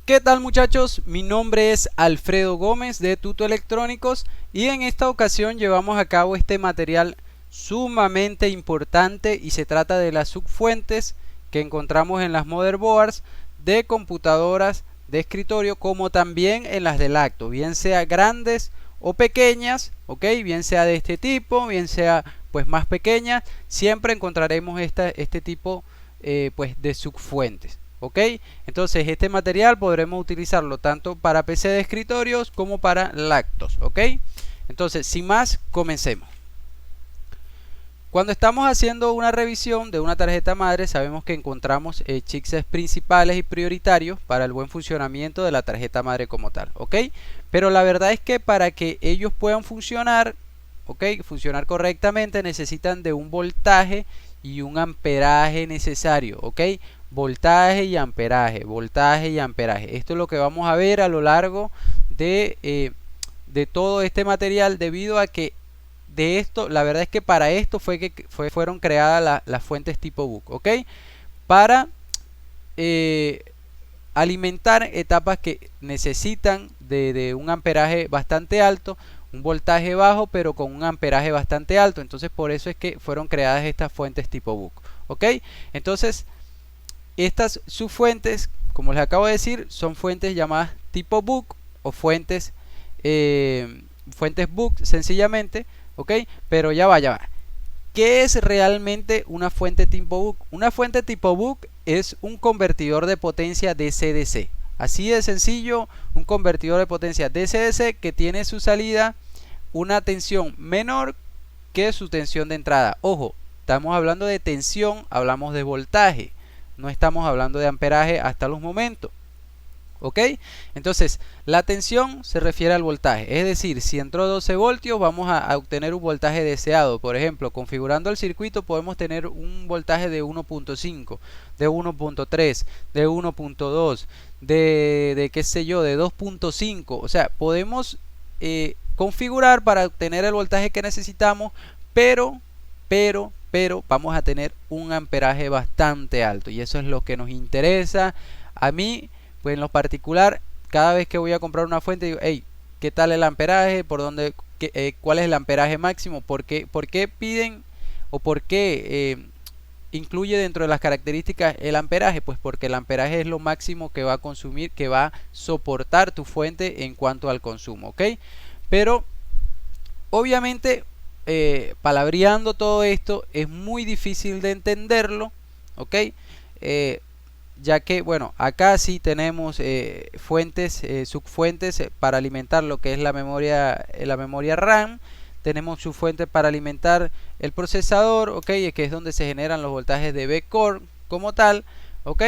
¿Qué tal muchachos? Mi nombre es Alfredo Gómez de Tuto Electrónicos y en esta ocasión llevamos a cabo este material sumamente importante y se trata de las subfuentes que encontramos en las motherboards de computadoras de escritorio como también en las de lacto, bien sea grandes o pequeñas, ok, bien sea de este tipo, bien sea pues más pequeñas, siempre encontraremos este tipo pues de subfuentes. ¿Ok? Entonces este material podremos utilizarlo tanto para PC de escritorios como para lactos. ¿Ok? Entonces sin más, comencemos. Cuando estamos haciendo una revisión de una tarjeta madre, sabemos que encontramos chipsets principales y prioritarios para el buen funcionamiento de la tarjeta madre como tal. ¿Ok? Pero la verdad es que para que ellos puedan funcionar, ¿ok? Funcionar correctamente, necesitan de un voltaje y un amperaje necesario. ¿Ok? Voltaje y amperaje, voltaje y amperaje. Esto es lo que vamos a ver a lo largo de todo este material, debido a que de esto, la verdad es que para esto fueron creadas las fuentes tipo book, ¿ok? Para alimentar etapas que necesitan de un amperaje bastante alto, un voltaje bajo, pero con un amperaje bastante alto. Entonces por eso es que fueron creadas estas fuentes tipo book, ¿ok? Entonces estas subfuentes, como les acabo de decir, son fuentes llamadas tipo book o fuentes book sencillamente, ¿ok? Pero ya va. ¿Qué es realmente una fuente tipo book? Una fuente tipo book es un convertidor de potencia DC-DC. Así de sencillo, un convertidor de potencia DC-DC que tiene su salida una tensión menor que su tensión de entrada. Ojo, estamos hablando de tensión, hablamos de voltaje. No estamos hablando de amperaje hasta los momentos. ¿Ok? Entonces, la tensión se refiere al voltaje. Es decir, si entró 12 voltios, vamos a obtener un voltaje deseado. Por ejemplo, configurando el circuito podemos tener un voltaje de 1.5, de 1.3, de 1.2, de qué sé yo, de 2.5. O sea, podemos configurar para obtener el voltaje que necesitamos, pero vamos a tener un amperaje bastante alto. Y eso es lo que nos interesa. A mí, pues en lo particular, cada vez que voy a comprar una fuente digo, hey, ¿qué tal el amperaje? ¿Cuál es el amperaje máximo? ¿Por qué piden o por qué incluye dentro de las características el amperaje? Pues porque el amperaje es lo máximo que va a consumir, que va a soportar tu fuente en cuanto al consumo, ¿ok? Pero obviamente palabreando todo esto es muy difícil de entenderlo, ¿ok? Ya que, bueno, acá sí tenemos subfuentes para alimentar lo que es la memoria RAM. Tenemos subfuentes para alimentar el procesador, ok, que es donde se generan los voltajes de V-Core como tal, ok.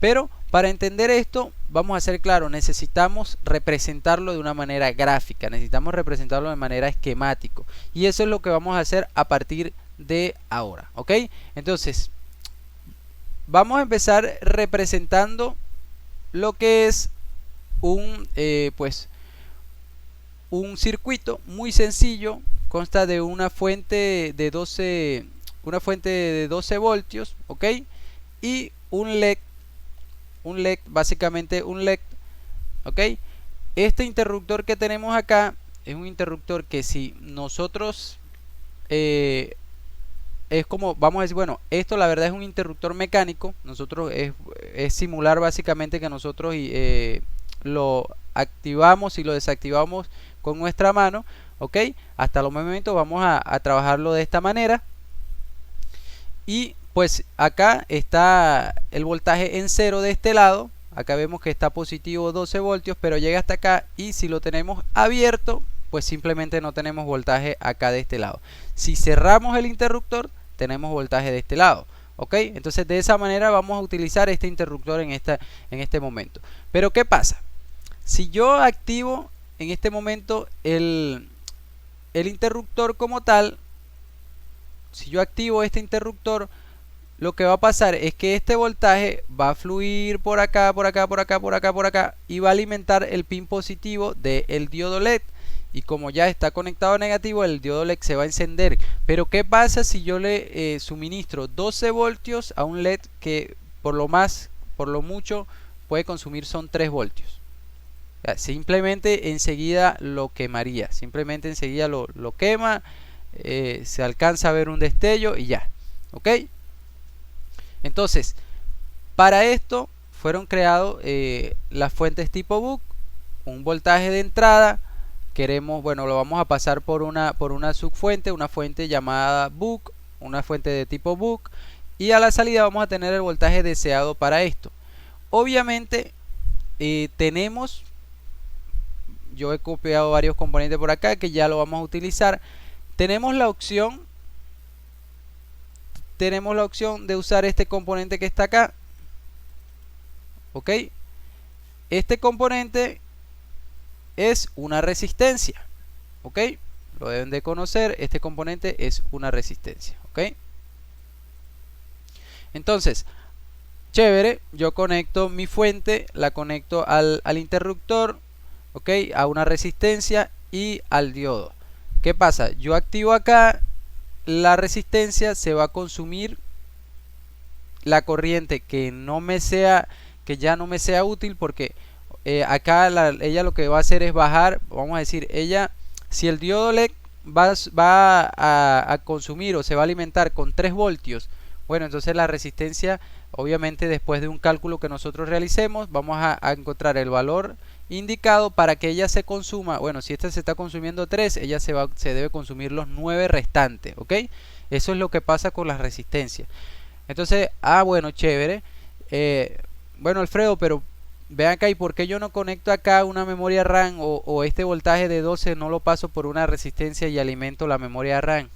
Pero para entender esto, vamos a ser claros, necesitamos representarlo de una manera gráfica, necesitamos representarlo de manera esquemática. Y eso es lo que vamos a hacer a partir de ahora, ok. Entonces, vamos a empezar representando lo que es un circuito muy sencillo. Consta de una fuente de 12 voltios, ¿ok? Y un LED, básicamente un LED, ¿ok? Este interruptor que tenemos acá es un interruptor que si nosotros es como, vamos a decir, bueno, esto la verdad es un interruptor mecánico. Nosotros es simular básicamente que nosotros lo activamos y lo desactivamos con nuestra mano, ok. Hasta los momentos vamos a trabajarlo de esta manera. Y pues acá está el voltaje en cero de este lado. Acá vemos que está positivo 12 voltios, pero llega hasta acá. Y si lo tenemos abierto, pues simplemente no tenemos voltaje acá de este lado. Si cerramos el interruptor, tenemos voltaje de este lado, ¿ok? Entonces de esa manera vamos a utilizar este interruptor en este momento. Pero ¿qué pasa? Si yo activo en este momento el interruptor como tal, si yo activo este interruptor, lo que va a pasar es que este voltaje va a fluir por acá, por acá, por acá, por acá, por acá, y va a alimentar el pin positivo del diodo LED. Y como ya está conectado a negativo, el diodo LED se va a encender. Pero ¿qué pasa si yo le suministro 12 voltios a un LED que por lo mucho puede consumir son 3 voltios. O sea, simplemente enseguida lo quemaría, simplemente enseguida lo quema, se alcanza a ver un destello y ya, ¿ok? Entonces, para esto fueron creados las fuentes tipo buck, un voltaje de entrada. Queremos, bueno, lo vamos a pasar por una subfuente, una fuente llamada buck, una fuente de tipo buck, y a la salida vamos a tener el voltaje deseado para esto. Obviamente tenemos, yo he copiado varios componentes por acá que ya lo vamos a utilizar. Tenemos la opción de usar este componente que está acá, ok. Este componente es una resistencia, ok, lo deben de conocer. Este componente es una resistencia, ok. Entonces, chévere, yo conecto mi fuente, la conecto al interruptor, ok, a una resistencia y al diodo. ¿Qué pasa? Yo activo acá la resistencia, se va a consumir la corriente que ya no me sea útil, porque acá ella lo que va a hacer es bajar, vamos a decir, si el diodo LED va a consumir o se va a alimentar con 3 voltios, bueno, entonces la resistencia, obviamente después de un cálculo que nosotros realicemos, vamos a encontrar el valor indicado para que ella se consuma. Bueno, si esta se está consumiendo 3, ella se debe consumir los 9 restantes, ¿ok? Eso es lo que pasa con las resistencias. Entonces, bueno, chévere. Bueno, Alfredo, pero vean acá, ¿y por qué yo no conecto acá una memoria RAM o este voltaje de 12 no lo paso por una resistencia y alimento la memoria RAM?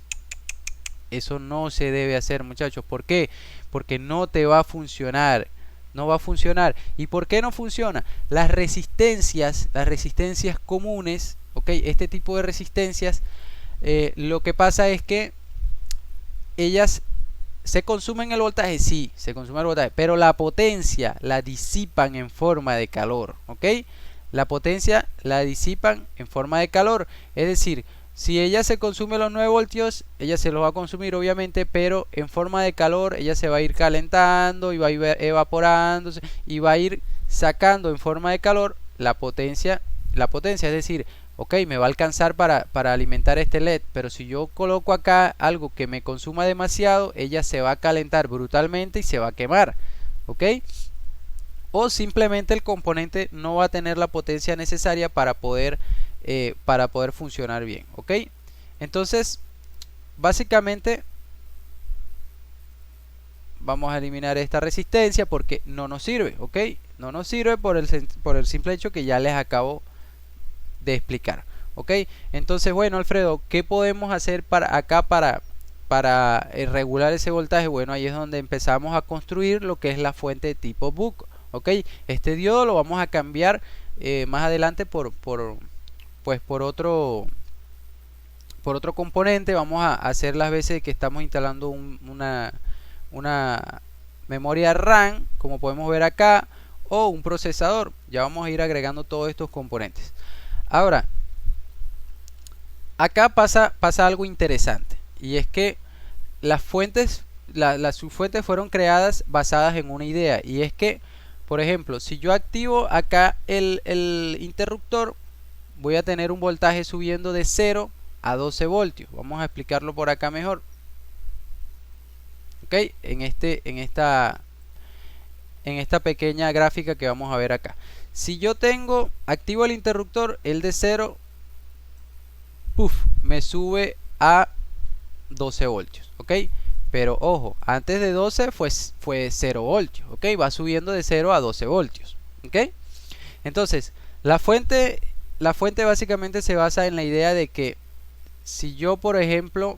Eso no se debe hacer, muchachos. ¿Por qué? Porque no te va a funcionar. No va a funcionar. ¿Y por qué no funciona? Las resistencias comunes, ¿ok? Este tipo de resistencias, lo que pasa es que ellas se consumen el voltaje, sí, se consume el voltaje, pero la potencia la disipan en forma de calor, ¿ok? La potencia la disipan en forma de calor, es decir, si ella se consume los 9 voltios, ella se los va a consumir obviamente, pero en forma de calor ella se va a ir calentando y va a ir evaporándose y va a ir sacando en forma de calor la potencia, es decir, ok, me va a alcanzar para alimentar este LED, pero si yo coloco acá algo que me consuma demasiado, ella se va a calentar brutalmente y se va a quemar, ok. O simplemente el componente no va a tener la potencia necesaria para poder funcionar bien, ok. Entonces, básicamente vamos a eliminar esta resistencia porque no nos sirve, ok. No nos sirve por el simple hecho que ya les acabo de explicar, ok. Entonces, bueno, Alfredo, ¿qué podemos hacer para regular ese voltaje? Bueno, ahí es donde empezamos a construir lo que es la fuente de tipo buck, ok. Este diodo lo vamos a cambiar más adelante por otro componente. Vamos a hacer las veces que estamos instalando una memoria RAM, como podemos ver acá, o un procesador. Ya vamos a ir agregando todos estos componentes. Ahora, acá pasa algo interesante, y es que las subfuentes fueron creadas basadas en una idea, y es que, por ejemplo, si yo activo acá el interruptor, voy a tener un voltaje subiendo de 0 a 12 voltios. Vamos a explicarlo por acá mejor, ok, en esta pequeña gráfica que vamos a ver acá. Si yo activo el interruptor, el de 0, me sube a 12 voltios, ok. Pero ojo, antes de 12 fue 0 voltios, ok. Va subiendo de 0 a 12 voltios, ok. Entonces, la fuente básicamente se basa en la idea de que si yo, por ejemplo,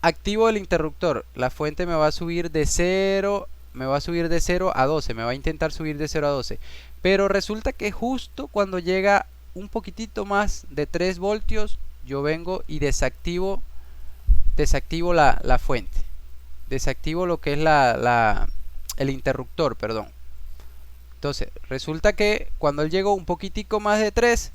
activo el interruptor, la fuente me va a subir de 0 a 12, me va a intentar subir de 0 a 12, pero resulta que justo cuando llega un poquitito más de 3 voltios, yo vengo y desactivo la fuente, desactivo lo que es el interruptor, perdón. Entonces, resulta que cuando él llegó un poquitico más de 3,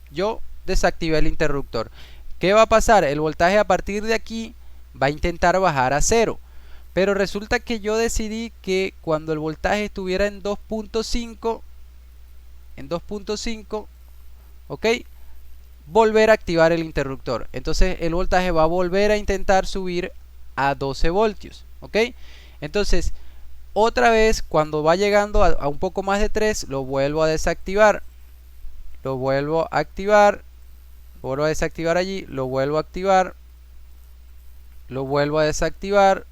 yo desactivé el interruptor. ¿Qué va a pasar? El voltaje a partir de aquí va a intentar bajar a 0. Pero resulta que yo decidí que cuando el voltaje estuviera en 2.5, ok, volver a activar el interruptor. Entonces el voltaje va a volver a intentar subir a 12 voltios, ok. Entonces otra vez cuando va llegando a un poco más de 3, lo vuelvo a desactivar, lo vuelvo a activar, lo vuelvo a desactivar allí, lo vuelvo a activar, lo vuelvo a desactivar,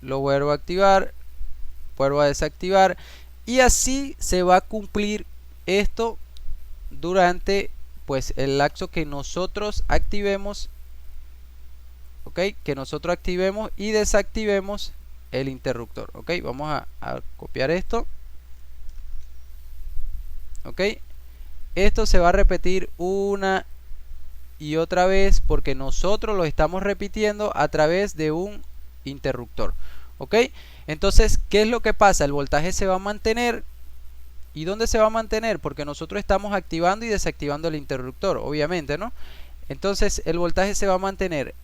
lo vuelvo a activar, vuelvo a desactivar, y así se va a cumplir esto durante pues el lapso que nosotros activemos, ok, que nosotros activemos y desactivemos el interruptor, ok. Vamos a copiar esto, ok. Esto se va a repetir una y otra vez porque nosotros lo estamos repitiendo a través de un interruptor, ok. Entonces, ¿qué es lo que pasa? El voltaje se va a mantener. ¿Y dónde se va a mantener? Porque nosotros estamos activando y desactivando el interruptor, obviamente, ¿no? Entonces el voltaje se va a mantener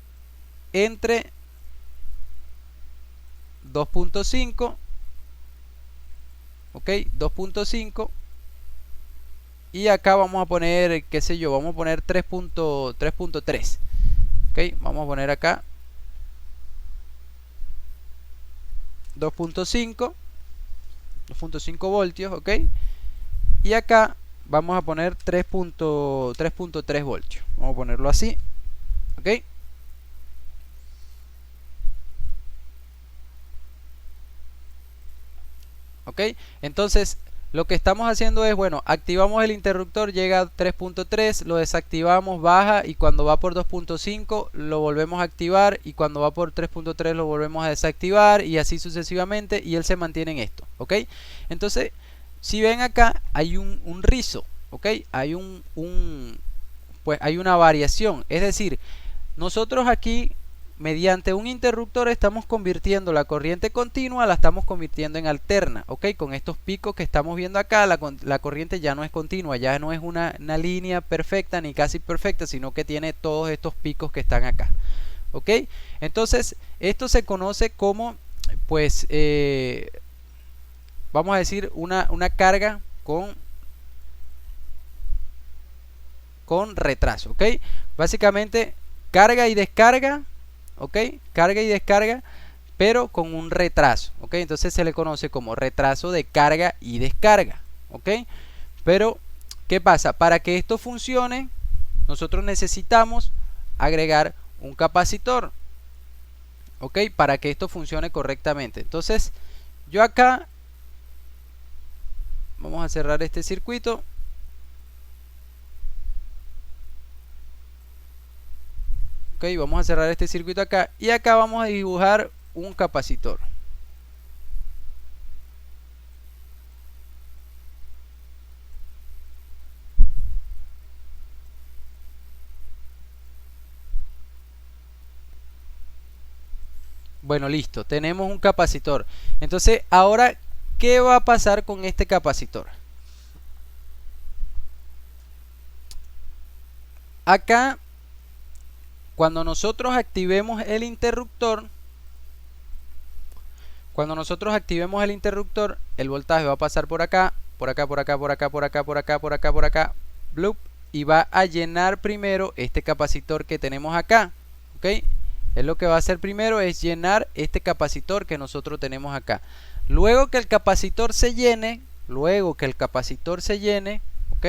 entre 2.5, ok, 2.5, y acá vamos a poner, qué sé yo, vamos a poner 3.3, ok, vamos a poner acá 2.5 voltios, ok, y acá vamos a poner 3.3 voltios, vamos a ponerlo así, ok. Ok, entonces lo que estamos haciendo es, bueno, activamos el interruptor, llega a 3.3, lo desactivamos, baja, y cuando va por 2.5 lo volvemos a activar, y cuando va por 3.3 lo volvemos a desactivar, y así sucesivamente, y él se mantiene en esto, ok. Entonces, si ven acá, hay un rizo, ok, hay pues hay una variación, es decir, nosotros aquí mediante un interruptor estamos convirtiendo la corriente continua, la estamos convirtiendo en alterna, ok. Con estos picos que estamos viendo acá, la corriente ya no es continua, ya no es una línea perfecta ni casi perfecta, sino que tiene todos estos picos que están acá, ok. Entonces esto se conoce como, pues, vamos a decir una carga con retraso, ok. Básicamente carga y descarga, ok, carga y descarga, pero con un retraso, ok. Entonces se le conoce como retraso de carga y descarga, ok. Pero ¿qué pasa? Para que esto funcione, nosotros necesitamos agregar un capacitor, ok, para que esto funcione correctamente. Entonces yo acá vamos a cerrar este circuito. Ok, vamos a cerrar este circuito acá, y acá vamos a dibujar un capacitor. Bueno, listo, tenemos un capacitor. Entonces, ahora, ¿qué va a pasar con este capacitor? Acá, cuando nosotros activemos el interruptor, el voltaje va a pasar por acá, por acá, por acá, por acá, por acá, por acá, por acá, por acá, bloop, y va a llenar primero este capacitor que tenemos acá, ok. Es lo que va a hacer primero, es llenar este capacitor que nosotros tenemos acá. Luego que el capacitor se llene, ok,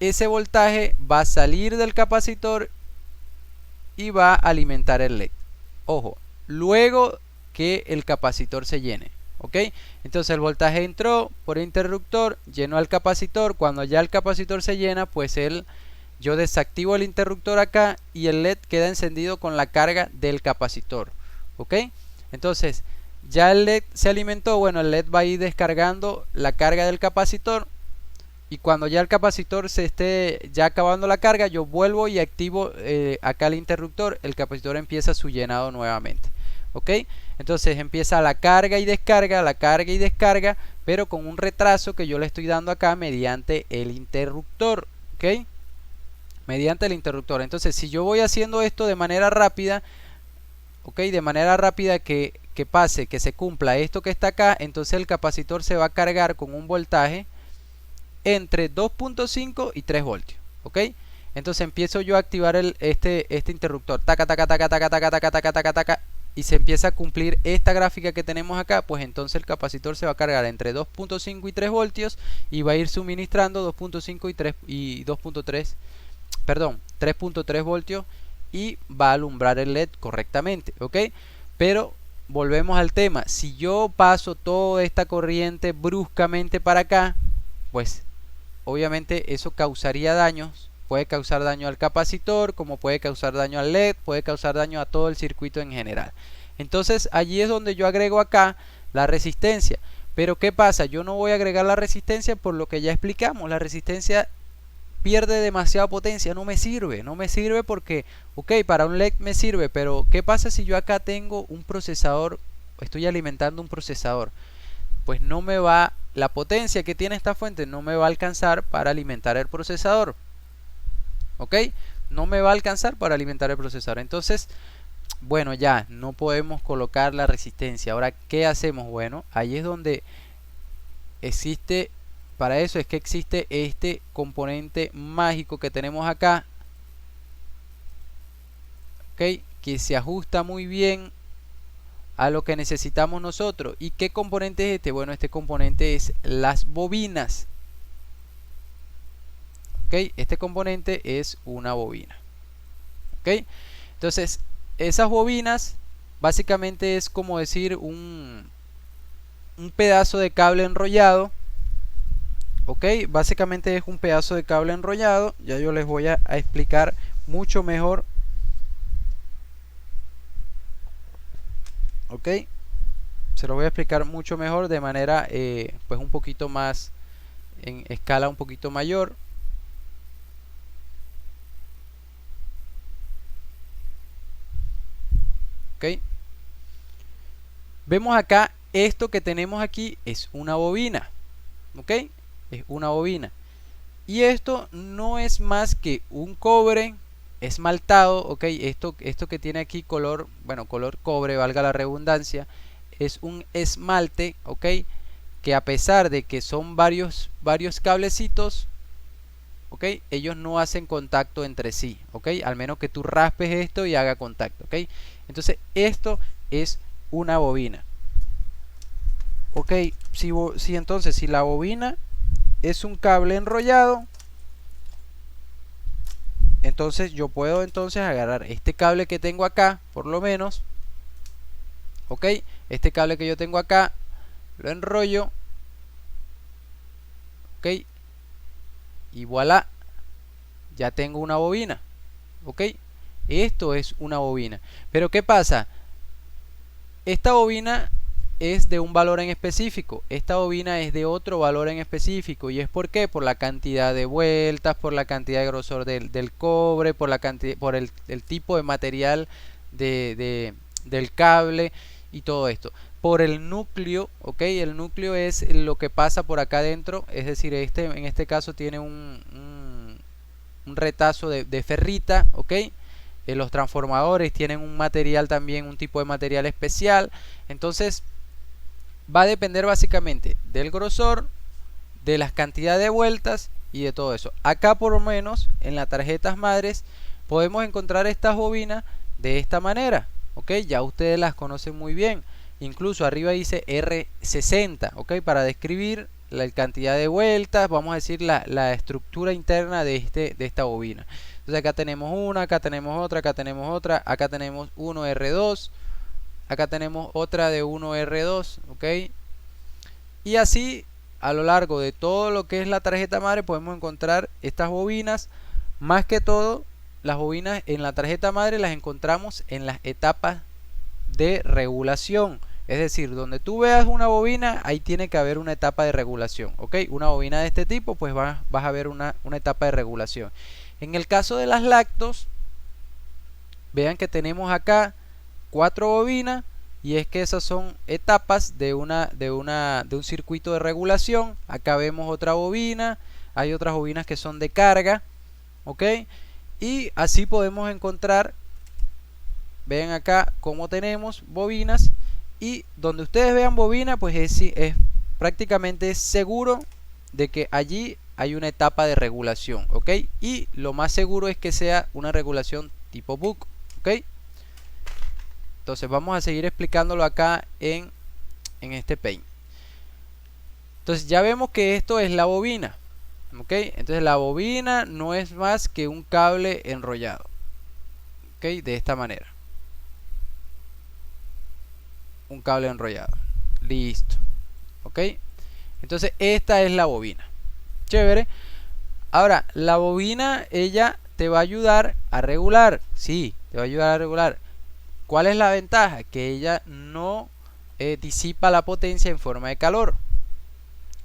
ese voltaje va a salir del capacitor y va a alimentar el LED. Ojo, luego que el capacitor se llene, ok. Entonces el voltaje entró por el interruptor, llenó al capacitor. Cuando ya el capacitor se llena, pues yo desactivo el interruptor acá y el LED queda encendido con la carga del capacitor, ok. Entonces ya el LED se alimentó, bueno, el LED va a ir descargando la carga del capacitor, y cuando ya el capacitor se esté ya acabando la carga, yo vuelvo y activo acá el interruptor, el capacitor empieza su llenado nuevamente, ok. Entonces empieza la carga y descarga, pero con un retraso que yo le estoy dando acá mediante el interruptor, ok, mediante el interruptor. Entonces si yo voy haciendo esto de manera rápida, ok, de manera rápida que pase, que se cumpla esto que está acá, entonces el capacitor se va a cargar con un voltaje entre 2.5 y 3 voltios, ok. Entonces empiezo yo a activar este interruptor, taca, taca, taca, taca, taca, taca, taca, taca, taca, y se empieza a cumplir esta gráfica que tenemos acá, pues entonces el capacitor se va a cargar entre 2.5 y 3 voltios y va a ir suministrando 2.5 y 2.3, perdón, 3.3 voltios y va a alumbrar el LED correctamente, ok. Pero volvemos al tema, si yo paso toda esta corriente bruscamente para acá, pues obviamente eso causaría daños, puede causar daño al capacitor, como puede causar daño al LED, puede causar daño a todo el circuito en general. Entonces allí es donde yo agrego acá la resistencia. Pero ¿qué pasa? Yo no voy a agregar la resistencia por lo que ya explicamos. La resistencia pierde demasiada potencia, no me sirve porque, ok, para un LED me sirve, pero ¿qué pasa si yo acá tengo un procesador, estoy alimentando un procesador? Pues no me va, la potencia que tiene esta fuente no me va a alcanzar para alimentar el procesador, ok, no me va a alcanzar para alimentar el procesador. Entonces, bueno, ya no podemos colocar la resistencia. Ahora, ¿qué hacemos? Bueno, ahí es donde existe, para eso es que existe este componente mágico que tenemos acá, ok, que se ajusta muy bien a lo que necesitamos nosotros. ¿Y qué componente es este? Bueno, este componente es las bobinas, ok, este componente es una bobina, ok. Entonces esas bobinas básicamente es como decir un pedazo de cable enrollado, ok, básicamente es un pedazo de cable enrollado. Ya yo les voy a explicar mucho mejor, ok, se lo voy a explicar mucho mejor de manera pues un poquito más en escala un poquito mayor. Ok, vemos acá, esto que tenemos aquí es una bobina, ok, es una bobina, y esto no es más que un cobre esmaltado, ok. Esto que tiene aquí color, bueno, color cobre, valga la redundancia, es un esmalte, ok, que a pesar de que son varios cablecitos, ok, ellos no hacen contacto entre sí, ok, al menos que tú raspes esto y haga contacto, ok. Entonces esto es una bobina, ok. Si la bobina es un cable enrollado, entonces yo puedo entonces agarrar este cable que tengo acá, por lo menos, ok, este cable que yo tengo acá, lo enrollo, ok, y voilà, ya tengo una bobina, ok. Esto es una bobina. Pero ¿qué pasa? Esta bobina es de un valor en específico, esta bobina es de otro valor en específico. ¿Y es por qué? Por la cantidad de vueltas, por la cantidad de grosor del cobre, por el tipo de material del cable y todo esto. Por el núcleo, ok, el núcleo es lo que pasa por acá adentro, es decir, en este caso tiene un retazo de ferrita, ok. Los transformadores tienen un material también, un tipo de material especial. Entonces va a depender básicamente del grosor, de las cantidades de vueltas y de todo eso. Acá por lo menos en las tarjetas madres podemos encontrar estas bobinas de esta manera, ok, ya ustedes las conocen muy bien. Incluso arriba dice R60, ok, para describir la cantidad de vueltas, vamos a decir la estructura interna de esta bobina. Entonces acá tenemos una, acá tenemos otra, acá tenemos otra, acá tenemos 1R2, acá tenemos otra de 1R2, ok, y así a lo largo de todo lo que es la tarjeta madre podemos encontrar estas bobinas. Más que todo, las bobinas en la tarjeta madre las encontramos en las etapas de regulación, es decir, donde tú veas una bobina, ahí tiene que haber una etapa de regulación, ok. Una bobina de este tipo, pues vas a ver una etapa de regulación. En el caso de las lactos, vean que tenemos acá 4 bobinas, y es que esas son etapas de un circuito de regulación. Acá vemos otra bobina, hay otras bobinas que son de carga, ok, y así podemos encontrar vean acá cómo tenemos bobinas, y donde ustedes vean bobina, pues es prácticamente seguro de que allí hay una etapa de regulación, ¿ok? Y lo más seguro es que sea una regulación tipo book, ¿ok? Entonces vamos a seguir explicándolo acá en este Paint. Entonces ya vemos que esto es la bobina, ¿ok? Entonces la bobina no es más que un cable enrollado, ¿ok? De esta manera. Un cable enrollado. Listo. ¿Ok? Entonces esta es la bobina. Chévere. Ahora, la bobina, ella te va a ayudar a regular. Sí, te va a ayudar a regular. ¿Cuál es la ventaja? Que ella no disipa la potencia en forma de calor.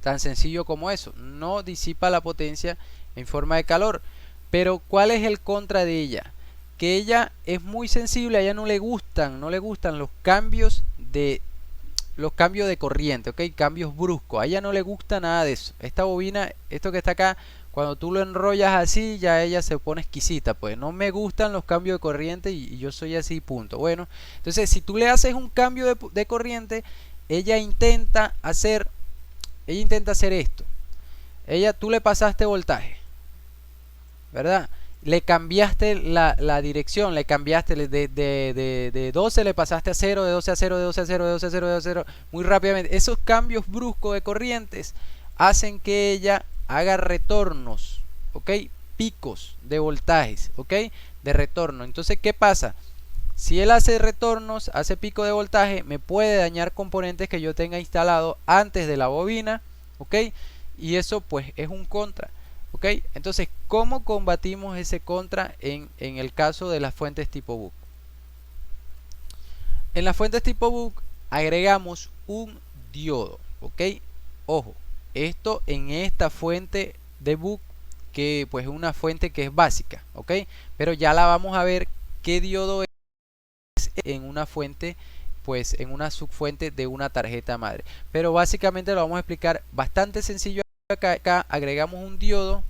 Tan sencillo como eso. No disipa la potencia en forma de calor. Pero ¿cuál es el contra de ella? Que ella es muy sensible, a ella no le gustan los cambios de corriente, ¿ok? Cambios bruscos. A ella no le gusta nada de eso. Esta bobina, esto que está acá, cuando tú lo enrollas así, ya ella se pone exquisita. Pues no me gustan los cambios de corriente y yo soy así, punto. Bueno, entonces si tú le haces un cambio de corriente, ella intenta hacer esto. Tú le pasaste voltaje, ¿verdad? Le cambiaste la dirección, le cambiaste de 12, le pasaste a 0, de 12 a 0, de 12 a 0, de 12 a 0, de 12 a 0, muy rápidamente. Esos cambios bruscos de corrientes hacen que ella haga retornos, ¿ok? Picos de voltajes, ¿ok? De retorno. Entonces, ¿qué pasa? Si él hace retornos, hace pico de voltaje, me puede dañar componentes que yo tenga instalado antes de la bobina, ¿ok? Y eso pues es un contra. ¿Ok? Entonces, ¿cómo combatimos ese contra en el caso de las fuentes tipo book? En las fuentes tipo book agregamos un diodo, ¿ok? Ojo, esto en esta fuente de book, que pues es una fuente que es básica, ¿ok? Pero ya la vamos a ver qué diodo es en una fuente, pues en una subfuente de una tarjeta madre. Pero básicamente lo vamos a explicar bastante sencillo. Acá agregamos un diodo.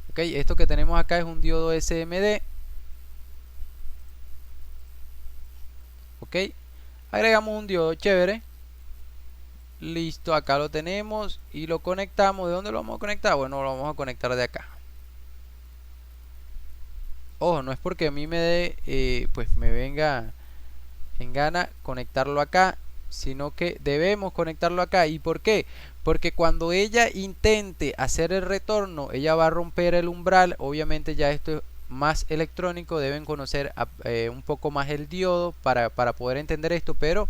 Ok, esto que tenemos acá es un diodo SMD. Ok, agregamos un diodo, chévere. Listo, acá lo tenemos y lo conectamos. ¿De dónde lo vamos a conectar? Bueno, lo vamos a conectar de acá. Ojo, no es porque a mí me dé, pues me venga en gana conectarlo acá, sino que debemos conectarlo acá. ¿Y por qué? Porque cuando ella intente hacer el retorno, ella va a romper el umbral. Obviamente ya esto es más electrónico, deben conocer un poco más el diodo para poder entender esto, pero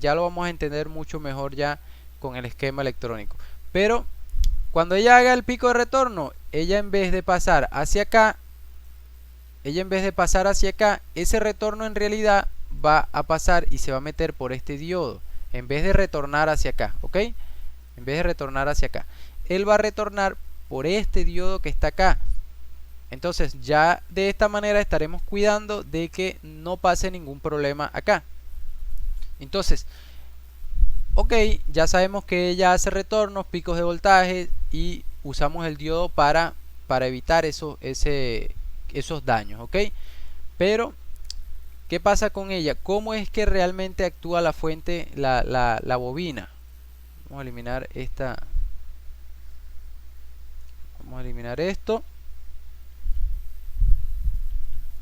ya lo vamos a entender mucho mejor ya con el esquema electrónico. Pero cuando ella haga el pico de retorno, ella en vez de pasar hacia acá, ese retorno en realidad va a pasar y se va a meter por este diodo en vez de retornar hacia acá, ¿ok? En vez de retornar hacia acá, él va a retornar por este diodo que está acá. Entonces ya de esta manera estaremos cuidando de que no pase ningún problema acá. Entonces, ok, ya sabemos que ella hace retornos, picos de voltaje, y usamos el diodo para evitar esos daños, ok. Pero ¿qué pasa con ella? ¿Cómo es que realmente actúa la fuente, la bobina? Vamos a eliminar esta. Vamos a eliminar esto.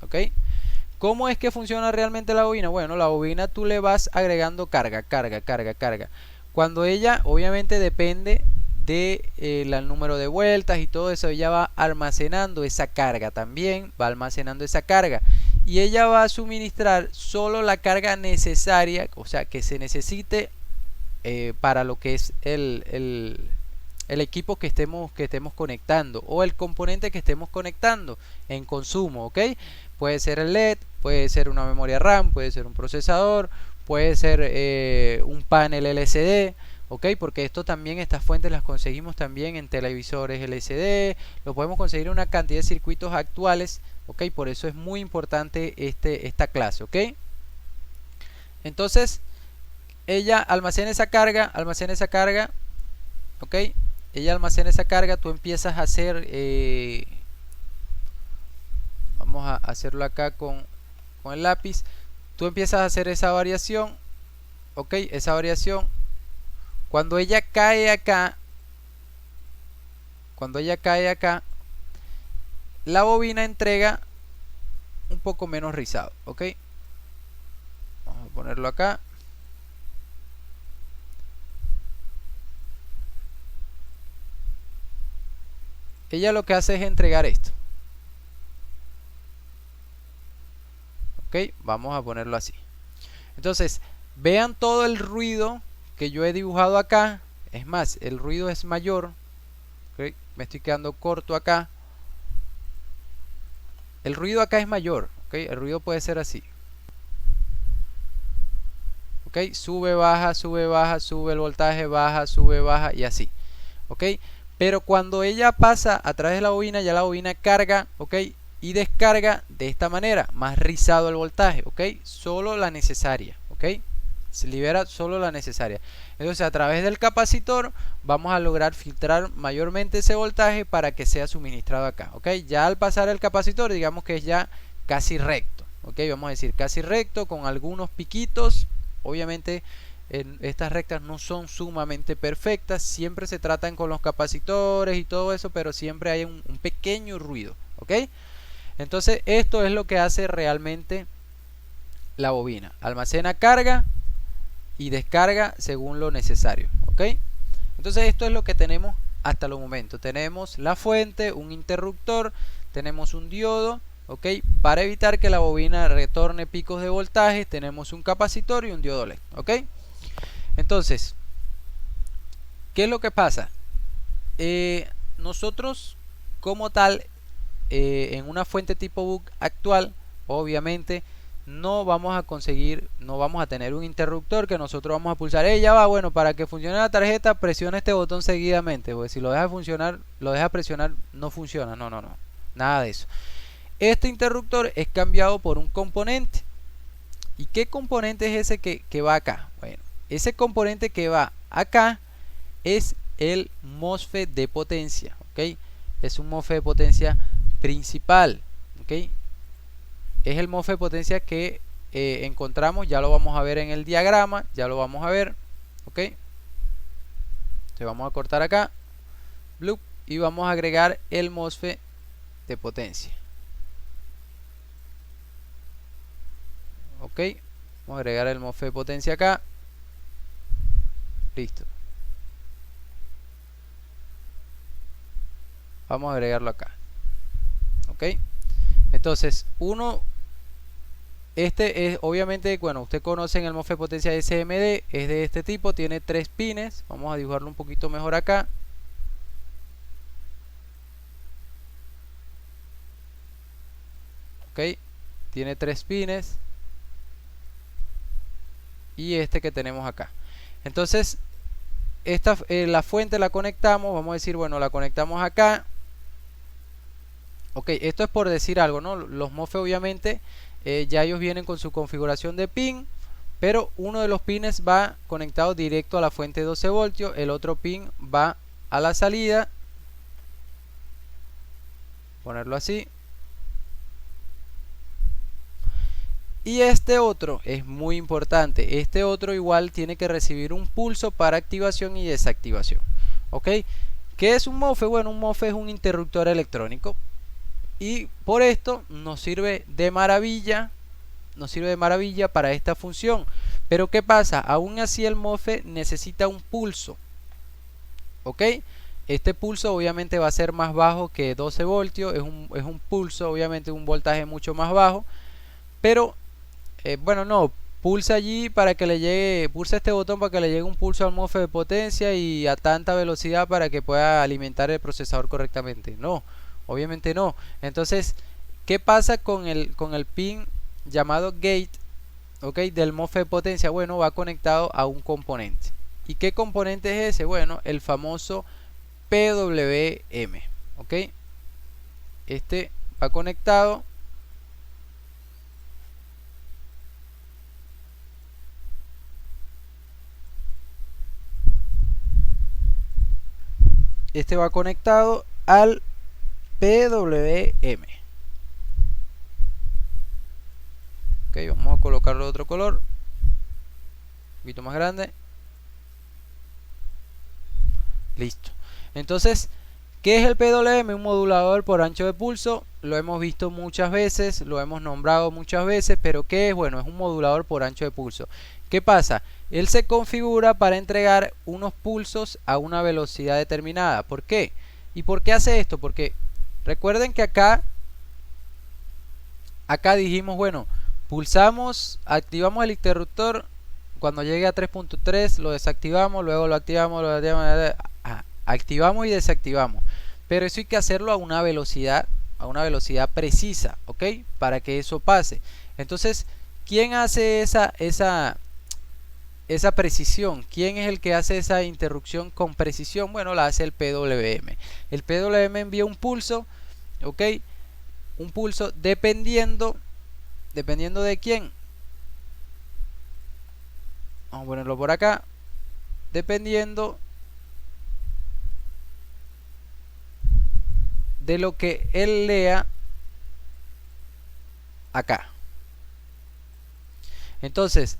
¿Ok? ¿Cómo es que funciona realmente la bobina? Bueno, la bobina tú le vas agregando carga. Cuando ella, obviamente depende del número de vueltas y todo eso, ella va almacenando esa carga también, y ella va a suministrar solo la carga necesaria, o sea, que se necesite para lo que es el equipo que estemos conectando, o el componente que estemos conectando en consumo, ¿ok? Puede ser el LED, puede ser una memoria RAM, puede ser un procesador, puede ser un panel LCD, ¿ok? Porque estas fuentes las conseguimos también en televisores LCD, lo podemos conseguir en una cantidad de circuitos actuales, ¿ok? Por eso es muy importante esta clase, ¿ok? Entonces, ella almacena esa carga, ¿ok? Ella almacena esa carga, tú empiezas a hacer, Vamos a hacerlo acá con el lápiz. Tú empiezas a hacer esa variación, ok, esa variación. Cuando ella cae acá, la bobina entrega un poco menos rizado, ok. Vamos a ponerlo acá. Ella lo que hace es entregar esto, ok. Vamos a ponerlo así. Entonces, vean todo el ruido que yo he dibujado acá. Es más, el ruido es mayor, ¿okay? Me estoy quedando corto acá. El ruido acá es mayor, ¿okay? El ruido puede ser así, ¿okay? Sube, baja, sube, baja, sube el voltaje, baja, sube, baja y así, ¿okay? Pero cuando ella pasa a través de la bobina, ya la bobina carga, ¿okay? Y descarga de esta manera, más rizado el voltaje, ¿okay? Solo la necesaria, ¿okay? Se libera solo la necesaria. Entonces a través del capacitor vamos a lograr filtrar mayormente ese voltaje para que sea suministrado acá, ¿ok? Ya al pasar el capacitor digamos que es ya casi recto, ¿ok? Vamos a decir casi recto con algunos piquitos. Obviamente estas rectas no son sumamente perfectas, siempre se tratan con los capacitores y todo eso, pero siempre hay un pequeño ruido, ¿ok? Entonces esto es lo que hace realmente la bobina. Almacena carga y descarga según lo necesario, ¿ok? Entonces esto es lo que tenemos hasta el momento. Tenemos la fuente, un interruptor, tenemos un diodo, ¿ok? Para evitar que la bobina retorne picos de voltaje, tenemos un capacitor y un diodo LED, ¿ok? Entonces, ¿qué es lo que pasa? Nosotros como tal, en una fuente tipo buck actual, obviamente no vamos a tener un interruptor que nosotros vamos a pulsar. Ya va, bueno, para que funcione la tarjeta presiona este botón seguidamente, porque si lo deja funcionar, lo deja presionar, no funciona. No, nada de eso. Este interruptor es cambiado por un componente. ¿Y qué componente es ese que va acá? Bueno, ese componente que va acá es el MOSFET de potencia, ¿ok? Es un MOSFET de potencia principal, ¿ok? Es el MOSFET de potencia que encontramos, ya lo vamos a ver en el diagrama, ya lo vamos a ver, ¿ok? Entonces vamos a cortar acá, bloop, y vamos a agregar el MOSFET de potencia, ¿ok? Vamos a agregar el MOSFET de potencia acá, listo. Vamos a agregarlo acá, ¿ok? Entonces, este es obviamente, bueno, ustedes conocen el MOSFET de potencia SMD, es de este tipo, tiene 3 pines. Vamos a dibujarlo un poquito mejor acá. Ok, tiene 3 pines. Y este que tenemos acá. Entonces, la fuente la conectamos, vamos a decir, bueno, la conectamos acá. Ok, esto es por decir algo, ¿no? Los MOSFET obviamente ya ellos vienen con su configuración de pin, pero uno de los pines va conectado directo a la fuente de 12 voltios, el otro pin va a la salida, ponerlo así, y este otro es muy importante, este otro igual tiene que recibir un pulso para activación y desactivación, ¿ok? ¿Qué es un MOSFET? Bueno, un MOSFET es un interruptor electrónico. Y por esto nos sirve de maravilla para esta función. Pero ¿qué pasa? Aún así el MOSFET necesita un pulso, ¿ok? Este pulso obviamente va a ser más bajo que 12 voltios, es un pulso, obviamente un voltaje mucho más bajo, pero bueno, no, pulsa allí para que le llegue, pulsa este botón para que le llegue un pulso al MOSFET de potencia y a tanta velocidad para que pueda alimentar el procesador correctamente. No, obviamente no. Entonces, ¿qué pasa con el pin llamado gate, ¿ok? Del MOSFET de potencia? Bueno, va conectado a un componente. ¿Y qué componente es ese? Bueno, el famoso PWM, ¿ok? Este va conectado al PWM, Ok, vamos a colocarlo de otro color, un poquito más grande. Listo. Entonces, ¿qué es el PWM? Un modulador por ancho de pulso. Lo hemos visto muchas veces, lo hemos nombrado muchas veces, pero ¿qué es? Bueno, es un modulador por ancho de pulso. ¿Qué pasa? Él se configura para entregar unos pulsos a una velocidad determinada. ¿Por qué? ¿Y por qué hace esto? Porque recuerden que acá dijimos, bueno, pulsamos, activamos el interruptor. Cuando llegue a 3.3 lo desactivamos, luego lo activamos, activamos y desactivamos. Pero eso hay que hacerlo a una velocidad precisa, ¿ok? Para que eso pase. Entonces, ¿quién hace esa precisión? ¿Quién es el que hace esa interrupción con precisión? Bueno, la hace el PWM. El PWM envía un pulso, ¿ok? Un pulso dependiendo de quién. Vamos a ponerlo por acá. Dependiendo de lo que él lea acá. Entonces,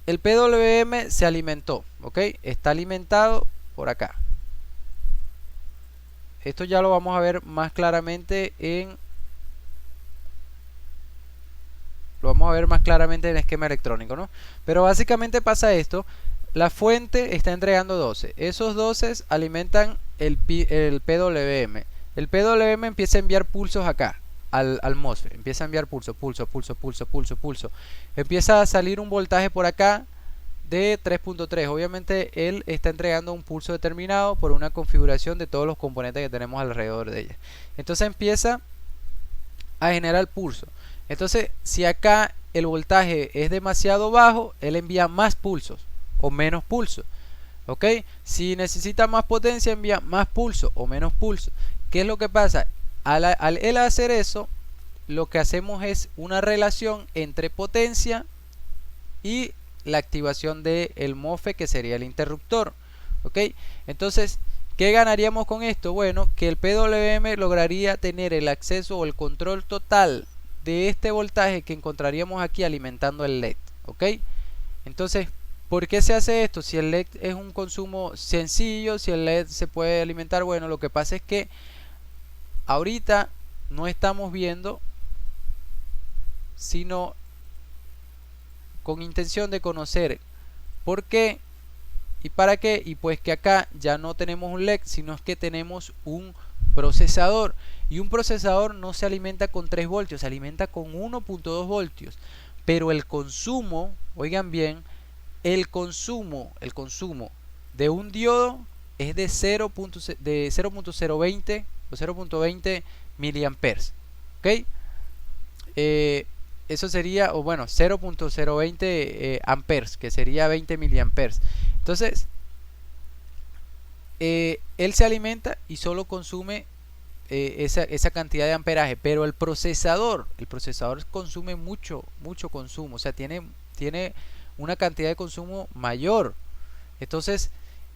el PWM se alimentó, ¿ok? Está alimentado por acá. Esto ya lo vamos a ver más claramente en el esquema electrónico, ¿no? Pero básicamente pasa esto. La fuente está entregando 12. Esos 12 alimentan el PWM. El PWM empieza a enviar pulsos acá al MOSFET. Empieza a enviar pulso. Empieza a salir un voltaje por acá de 3.3. Obviamente él está entregando un pulso determinado por una configuración de todos los componentes que tenemos alrededor de ella. Entonces empieza a generar pulso. Entonces, si acá el voltaje es demasiado bajo, él envía más pulsos o menos pulsos. ¿Ok? Si necesita más potencia, envía más pulso o menos pulso. ¿Qué es lo que pasa? Al él hacer eso, lo que hacemos es una relación entre potencia y la activación del MOSFET, que sería el interruptor. ¿Ok? Entonces, ¿qué ganaríamos con esto? Bueno, que el PWM lograría tener el acceso o el control total de este voltaje que encontraríamos aquí alimentando el LED. ¿Ok? Entonces, ¿por qué se hace esto? Si el LED es un consumo sencillo, si el LED se puede alimentar, bueno, lo que pasa es que ahorita no estamos viendo, sino con intención de conocer por qué y para qué, y pues que acá ya no tenemos un LED, sino es que tenemos un procesador, y un procesador no se alimenta con 3 voltios, se alimenta con 1.2 voltios, pero el consumo, oigan bien, el consumo de un diodo es de 0.020 o 0.20 miliamperes. ¿Ok? Eso sería, o bueno, 0.020 amperes, que sería 20 miliamperes. Entonces, él se alimenta y solo consume esa cantidad de amperaje, pero el procesador consume mucho consumo, o sea, tiene una cantidad de consumo mayor. Entonces,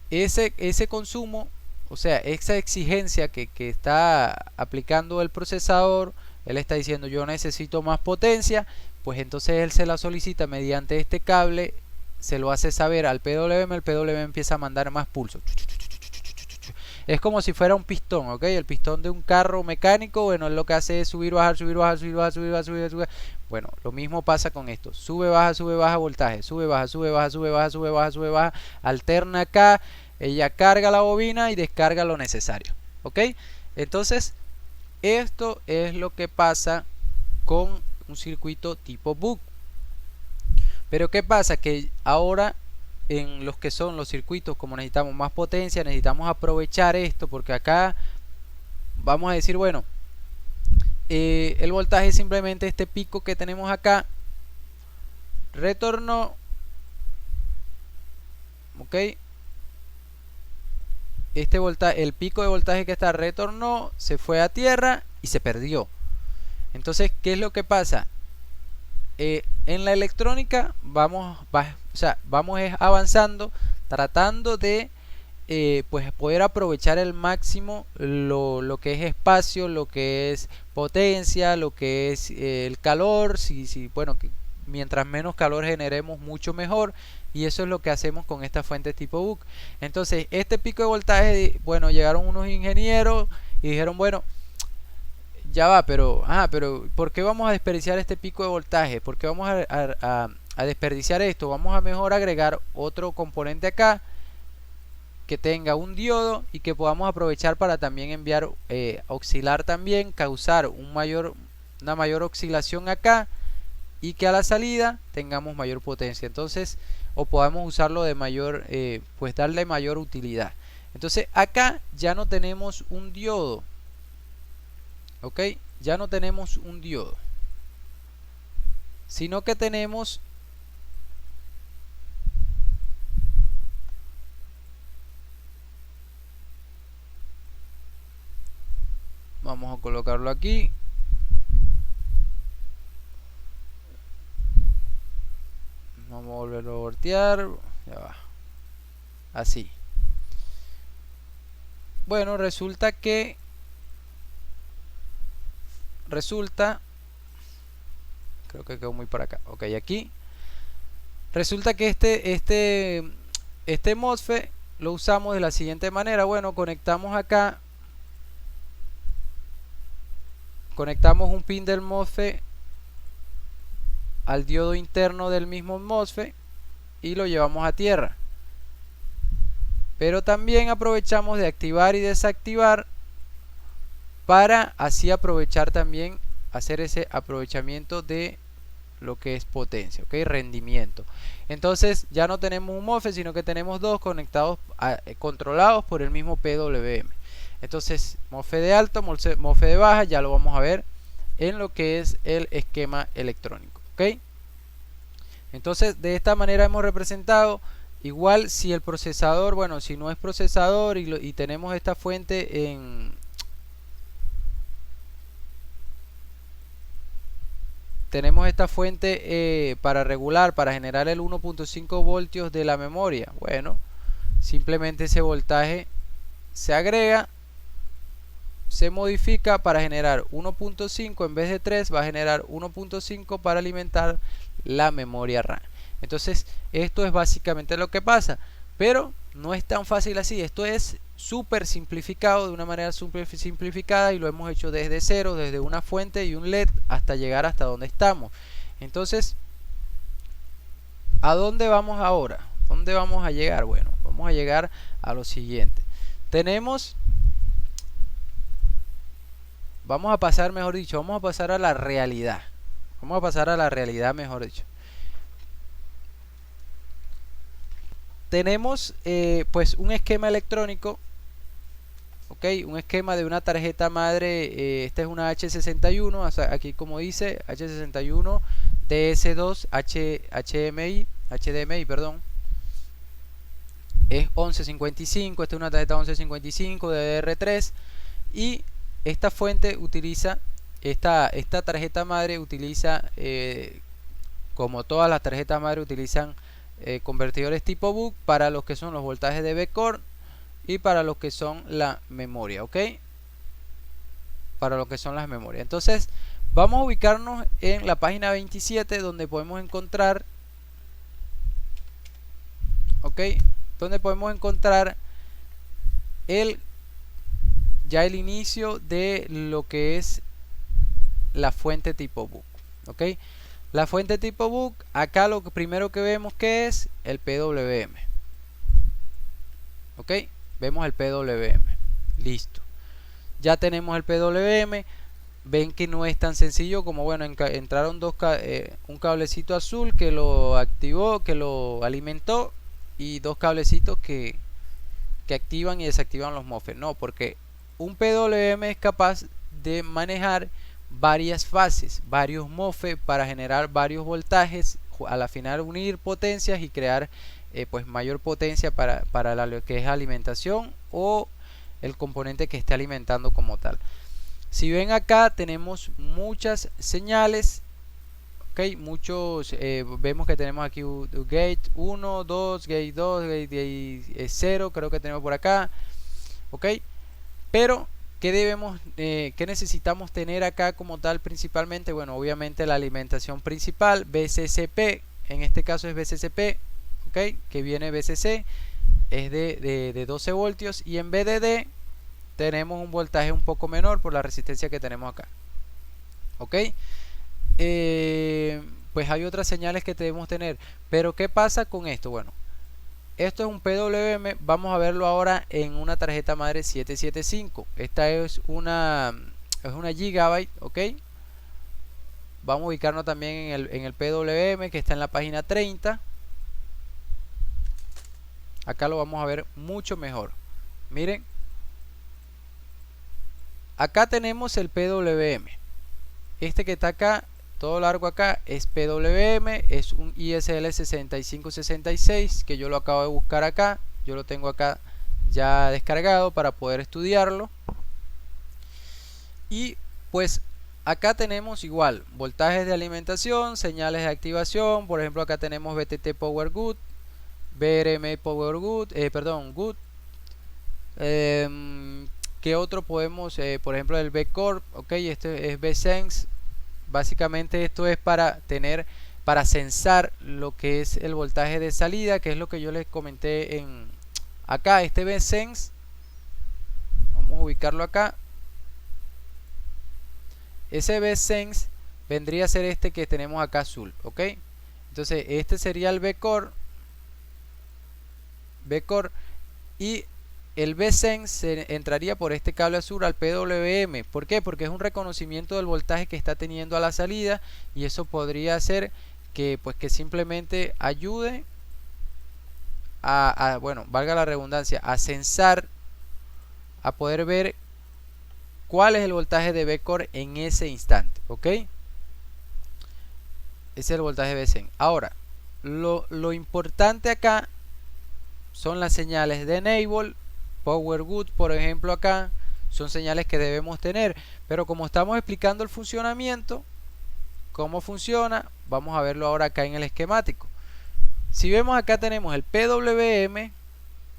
ese consumo, o sea, esa exigencia que está aplicando el procesador, él está diciendo yo necesito más potencia, pues entonces él se la solicita mediante este cable, se lo hace saber al PWM, el PWM empieza a mandar más pulsos. Es como si fuera un pistón, ¿ok? El pistón de un carro mecánico, bueno, él lo que hace es subir, bajar, subir, bajar, subir, bajar, subir, bajar, subir, subir. Bueno, lo mismo pasa con esto. Sube, baja voltaje. Sube, baja, sube, baja, sube, baja, sube, baja, sube, baja. Alterna acá. Ella carga la bobina y descarga lo necesario. ¿Ok? Entonces, esto es lo que pasa con un circuito tipo BUC. Pero ¿qué pasa? Que ahora en los que son los circuitos, como necesitamos más potencia, necesitamos aprovechar esto, porque acá vamos a decir, bueno, el voltaje es simplemente este pico que tenemos acá, retornó, ok, este voltaje, el pico de voltaje que está retornó, se fue a tierra y se perdió. Entonces, ¿qué es lo que pasa? En la electrónica vamos avanzando, tratando de pues poder aprovechar al máximo lo que es espacio, lo que es potencia, lo que es el calor, bueno, mientras menos calor generemos, mucho mejor. Y eso es lo que hacemos con esta fuente tipo buck. Entonces, este pico de voltaje, bueno, llegaron unos ingenieros y dijeron, bueno, ya va, pero ¿por qué vamos a desperdiciar este pico de voltaje? ¿Por qué vamos a desperdiciar esto? Vamos a mejor agregar otro componente acá que tenga un diodo y que podamos aprovechar para también enviar, oscilar también, causar una mayor oscilación acá, y que a la salida tengamos mayor potencia. Entonces, o podamos usarlo de mayor, pues darle mayor utilidad. Entonces acá ya no tenemos un diodo, ok, ya no tenemos un diodo, sino que tenemos vamos a colocarlo aquí, vamos a volverlo a voltear, ya va, así. Bueno, creo que quedó muy para acá, ok, aquí resulta que este MOSFET lo usamos de la siguiente manera. Bueno, conectamos acá, conectamos un pin del MOSFET al diodo interno del mismo MOSFET y lo llevamos a tierra. Pero también aprovechamos de activar y desactivar para así aprovechar también, hacer ese aprovechamiento de lo que es potencia, ok, rendimiento. Entonces ya no tenemos un MOSFET, sino que tenemos dos conectados, controlados por el mismo PWM. Entonces MOSFET de alto, MOSFET de baja, ya lo vamos a ver en lo que es el esquema electrónico, ok. Entonces de esta manera hemos representado. Igual si el procesador, bueno, si no es procesador y tenemos esta fuente para regular, para generar el 1.5 voltios de la memoria. Bueno, simplemente ese voltaje se agrega, se modifica para generar 1.5 en vez de 3, va a generar 1.5 para alimentar la memoria RAM. Entonces esto es básicamente lo que pasa, pero no es tan fácil así. Esto es súper simplificado, de una manera súper simplificada, y lo hemos hecho desde cero, desde una fuente y un LED hasta llegar hasta donde estamos. Entonces, ¿a dónde vamos ahora? ¿Dónde vamos a llegar? Bueno, vamos a llegar a lo siguiente. Vamos a pasar, mejor dicho, vamos a pasar a la realidad. Vamos a pasar a la realidad, mejor dicho. Tenemos pues un esquema electrónico, ok, un esquema de una tarjeta madre. Esta es una H61, o sea, aquí como dice H61 DS2 HDMI, perdón, es 1155. Esta es una tarjeta 1155 de DDR3, y esta fuente utiliza, esta tarjeta madre utiliza, como todas las tarjetas madre, utilizan convertidores tipo buck para los que son los voltajes de V-Core y para los que son la memoria, ok, para lo que son las memorias. Entonces vamos a ubicarnos en la página 27, donde podemos encontrar, ok, donde podemos encontrar ya el inicio de lo que es la fuente tipo buck, ok. La fuente tipo buck, acá lo primero que vemos que es el PWM, ok, vemos el PWM, listo, ya tenemos el PWM. Ven que no es tan sencillo como, bueno, entraron un cablecito azul que lo activó, que lo alimentó, y dos cablecitos que activan y desactivan los MOSFET. No, porque un PWM es capaz de manejar varias fases, varios MOSFET, para generar varios voltajes, a la final unir potencias y crear pues mayor potencia para lo que es alimentación o el componente que esté alimentando como tal. Si ven acá tenemos muchas señales, ok, vemos que tenemos aquí gate 1, 2, gate 2, gate 0, creo que tenemos por acá, ok. Pero ¿qué necesitamos tener acá como tal principalmente? Bueno, obviamente la alimentación principal, VCCP, en este caso es VCCP, ¿ok? Que viene VCC, es de 12 voltios, y en VDD tenemos un voltaje un poco menor por la resistencia que tenemos acá, ¿ok? Pues hay otras señales que debemos tener, pero ¿qué pasa con esto? Bueno, esto es un PWM, vamos a verlo ahora en una tarjeta madre 775. Esta es una Gigabyte, ¿ok? Vamos a ubicarnos también en el PWM que está en la página 30. Acá lo vamos a ver mucho mejor. Miren, acá tenemos el PWM. Este que está acá, todo largo acá, es PWM, es un ISL 6566 que yo lo acabo de buscar acá. Yo lo tengo acá ya descargado para poder estudiarlo. Y pues acá tenemos igual voltajes de alimentación, señales de activación. Por ejemplo, acá tenemos BTT Power Good, BRM Power Good, Good. ¿Qué otro podemos? Por ejemplo, el B-Corp, ok, este es B-Sense. Básicamente esto es para censar lo que es el voltaje de salida, que es lo que yo les comenté en acá, este B-Sense. Vamos a ubicarlo acá. Ese B-Sense vendría a ser este que tenemos acá azul, ok. Entonces este sería el B-Core, y el B-Sense entraría por este cable azul al PWM. ¿Por qué? Porque es un reconocimiento del voltaje que está teniendo a la salida, y eso podría hacer que simplemente ayude bueno, valga la redundancia, a censar, a poder ver cuál es el voltaje de B-Core en ese instante, ¿ok? Ese es el voltaje de B-Sense. Ahora, lo importante acá son las señales de Enable, Power Good, por ejemplo, acá son señales que debemos tener, pero como estamos explicando el funcionamiento, cómo funciona, vamos a verlo ahora acá en el esquemático. Si vemos acá tenemos el PWM,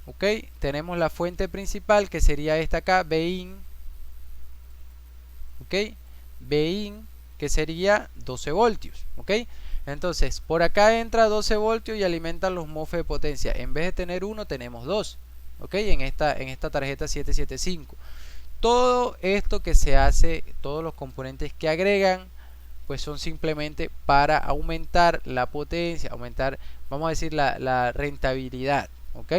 ok, tenemos la fuente principal que sería esta acá, BIN, ok, BIN, que sería 12 voltios, ok. Entonces por acá entra 12 voltios y alimentan los MOSFET de potencia. En vez de tener uno tenemos dos, ok, en esta tarjeta 775. Todo esto que se hace, todos los componentes que agregan, pues son simplemente para aumentar la potencia, aumentar, vamos a decir, la rentabilidad, ok.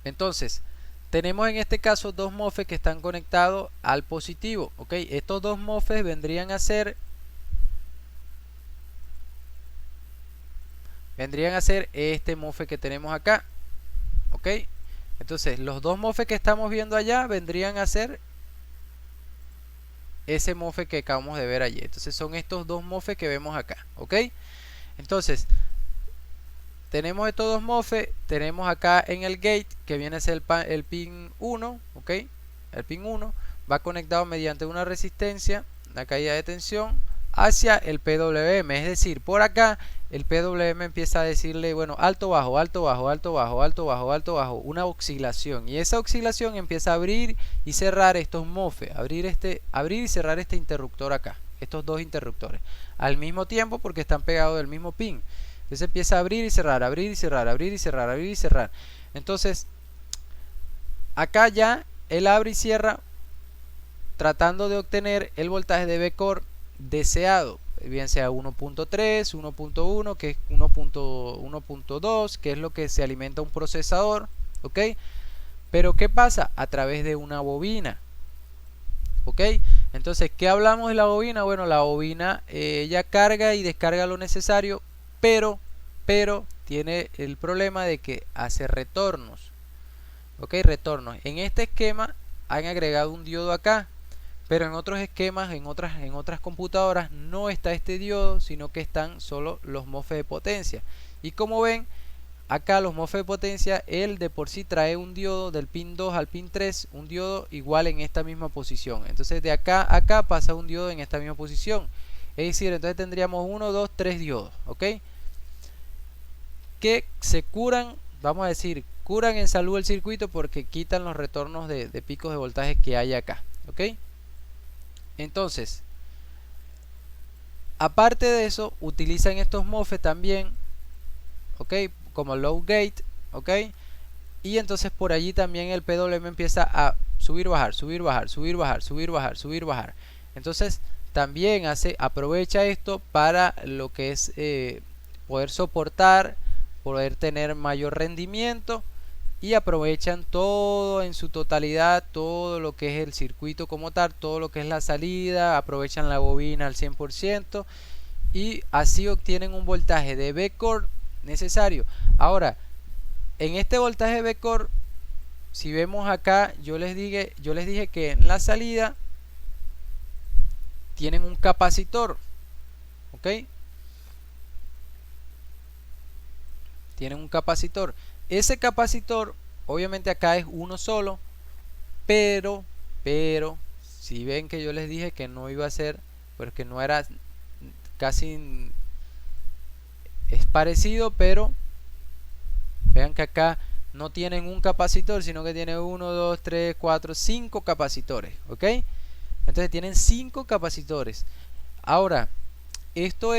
Entonces tenemos en este caso dos MOSFET que están conectados al positivo, ok. Estos dos MOSFET vendrían a ser este MOSFET que tenemos acá, ok. Entonces los dos MOSFET que estamos viendo allá vendrían a ser ese MOSFET que acabamos de ver allí. Entonces son estos dos MOSFET que vemos acá, ok. Entonces tenemos estos dos MOSFET, tenemos acá en el gate que viene a ser el pin 1, ok. El pin 1 va conectado mediante una resistencia, una caída de tensión, hacia el PWM. Es decir, por acá el PWM empieza a decirle, bueno, alto bajo, alto bajo, alto bajo, alto bajo, alto bajo, una oscilación, y esa oscilación empieza a abrir y cerrar estos MOSFET, abrir y cerrar este interruptor acá, estos dos interruptores al mismo tiempo, porque están pegados del mismo pin. Entonces empieza a abrir y cerrar, abrir y cerrar, abrir y cerrar, abrir y cerrar. Entonces acá ya él abre y cierra tratando de obtener el voltaje de B-Core deseado, bien sea 1.3, 1.1, que es 1.2, que es lo que se alimenta un procesador, ok. Pero ¿qué pasa? A través de una bobina, ok. Entonces, ¿qué hablamos de la bobina? Bueno, la bobina ella carga y descarga lo necesario, pero tiene el problema de que hace retornos, ok, retornos. En este esquema han agregado un diodo acá, pero en otros esquemas, en otras computadoras no está este diodo, sino que están solo los MOSFET de potencia. Y como ven, acá los MOSFET de potencia, él de por sí trae un diodo del pin 2 al pin 3, un diodo igual en esta misma posición. Entonces de acá a acá pasa un diodo en esta misma posición. Es decir, entonces tendríamos 1, 2, 3 diodos, ¿ok? Que se curan, vamos a decir, curan en salud el circuito porque quitan los retornos de picos de voltaje que hay acá, ¿ok? Entonces, aparte de eso, utilizan estos MOSFET también, ¿ok? Como low gate, ¿ok? Y entonces por allí también el PWM empieza a subir, bajar, subir, bajar, subir, bajar, subir, bajar, subir, bajar. Entonces también aprovecha esto para lo que es poder soportar, poder tener mayor rendimiento, y aprovechan todo en su totalidad, todo lo que es el circuito como tal, todo lo que es la salida, aprovechan la bobina al 100% y así obtienen un voltaje de V-core necesario. Ahora, en este voltaje V-core, si vemos acá, yo les dije que en la salida tienen un capacitor, ¿ok? Tienen un capacitor. Ese capacitor, obviamente acá es uno solo, pero, si ven que yo les dije que no iba a ser, porque no era casi, es parecido, pero vean que acá no tienen un capacitor, sino que tiene 1, 2, 3, 4, 5 capacitores, ¿ok? Entonces tienen 5 capacitores. Ahora, esto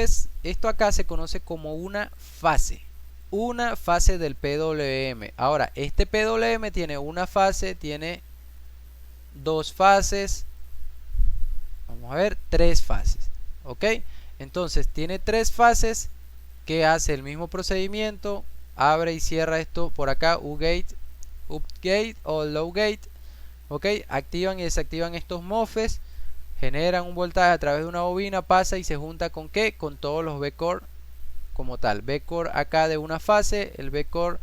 acá se conoce como una fase del PWM. Ahora, este PWM tiene una fase, tiene dos fases, vamos a ver, 3 fases, ¿ok? Entonces tiene 3 fases que hace el mismo procedimiento, abre y cierra esto por acá, U-gate, up-gate o low-gate, ¿ok? Activan y desactivan estos MOSFETs, generan un voltaje a través de una bobina, pasa y se junta con ¿qué? Con todos los V-core como tal. V-core acá de una fase, el V-core